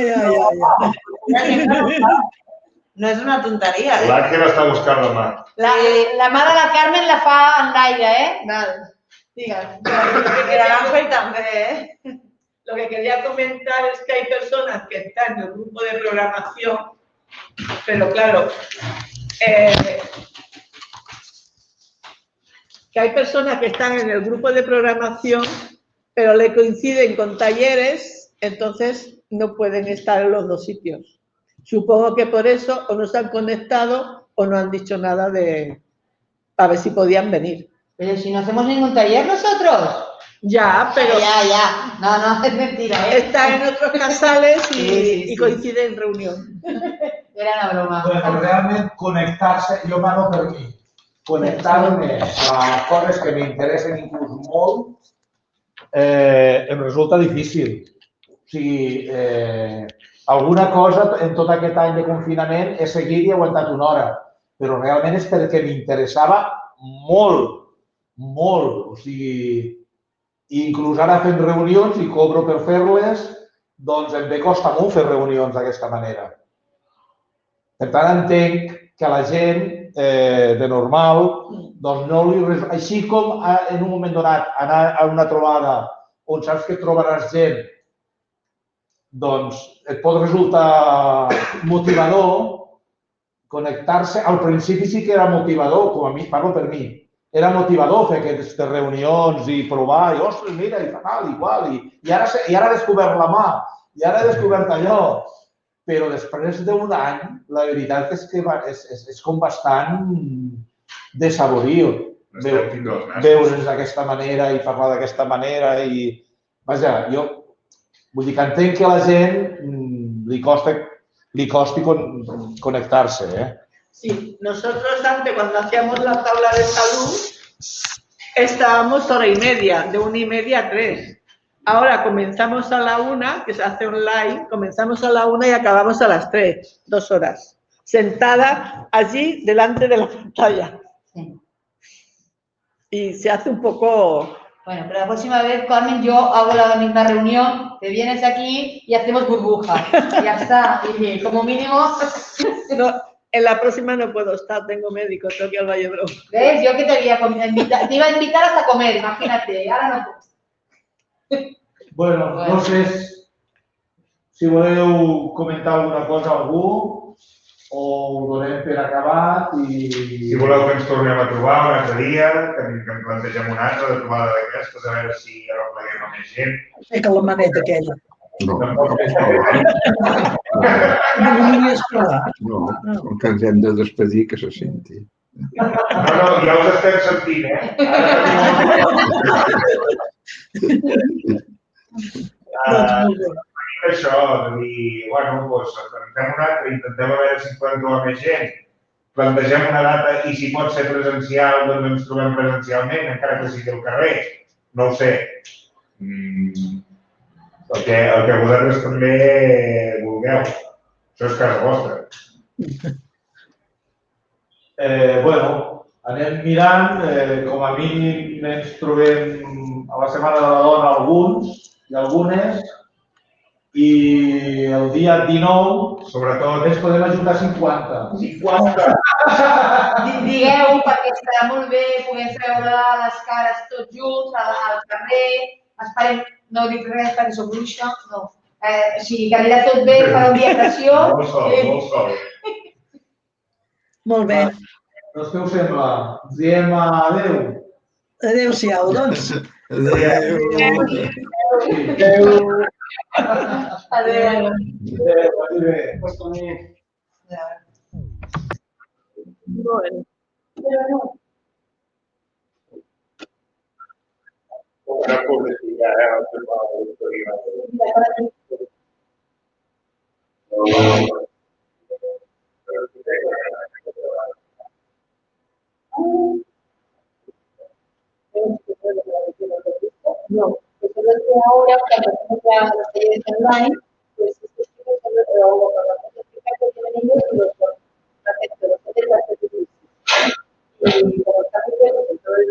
No és una tonteria, eh? L'Àngel està buscant la mà. La mà de la Carmen la fa en l'aire, Val. Digues. Que l'Àngel també, eh? Lo que quería comentar es que hay personas que están en el grupo de programación, pero claro, que hay personas que están en el grupo de programación, pero le coinciden con talleres, entonces no pueden estar en los dos sitios. Supongo que por eso o no se han conectado o no han dicho nada para ver si podían venir. Pero si no hacemos ningún taller nosotros. Ya, pero... Ya. No, es mentira, ¿eh? Está en otros casales y coincide en reunión. Era una broma. Bueno, realment connectar-se, jo m'ano per aquí. Connectar-me a coses que m'interessen inclús molt em resulta difícil. O sigui, alguna cosa en tot aquest any de confinament he seguit i he aguantat una hora, però realment és perquè m'interessava molt. O sigui, inclús ara fent reunions i cobro per fer-les, doncs em ve costa molt fer reunions d'aquesta manera. Per tant, entenc que a la gent de normal, doncs no li... Així com en un moment donat anar a una trobada on saps que trobaràs gent, doncs et pot resultar motivador connectar-se. Al principi sí que era motivador, com a mi, parlo per mi. Era motivador fer aquestes reunions i provar, i ostres, mira, i tal, igual, i ara he descobert la mà, i ara he descobert allò. Però després d'un any, la veritat és que és com bastant desaboriu veure's d'aquesta manera i parlar d'aquesta manera. Vaja, jo vull dir que entenc que a la gent li costi connectar-se. Sí, nosotros antes cuando hacíamos la tabla de salud estábamos hora y media, de 1:30 a 3. Ahora comenzamos a la 1, que se hace online, comenzamos a la 1 y acabamos a las 3, 2 horas, sentada allí delante de la pantalla. Sí. Y se hace un poco Bueno, pero la próxima vez, Carmen, yo hago la misma reunión, te vienes aquí y hacemos burbuja. Ya está. Y como mínimo... No, en la próxima no puedo estar, tengo médico, tengo que ir al Valle Brou. ¿Ves? Yo que te iba a invitar hasta comer, imagínate. Ara no puc. Bueno, no sé si voleu comentar alguna cosa a algú o ho donem per acabat i... Si voleu que ens tornem a trobar un altre dia, que en plantegem una altra de trobada d'aquestes, a veure si ara pleguem amb més gent. Fica la maneta aquella. No, No volies provar. No, que ens hem de despedir, que se senti. no, ja us estem sentint, Això, de dir, bueno, doncs presentem una altra, intentem a veure si ens podem trobar més gent, plantegem una data i si pot ser presencial, doncs ens trobem presencialment, encara que sigui al carrer, no ho sé. El que vosaltres també vulgueu. Això és casa vostra. Bueno, anem mirant, com a mínim ens trobem a la Setmana de la Dona alguns i algunes, i el dia 19, sobretot, ens podem ajuntar 50. 50! Digueu, perquè estarà molt bé poder treure les cares tots junts al carrer. Esperem, no dic res perquè som bruixa, no. O sigui, que anirà tot bé, farà un dia preciós. Molt sol, molt sol. Molt bé. Doncs què us sembla? Ens diem adéu. Adéu-siau, doncs. Adéu. Adéu. Adéu. Bueno. No, eso es que ahora cuando hacemos las talleres online, pues estos chicos son los que tienen ellos y los de clases de y como está muy bien, todo el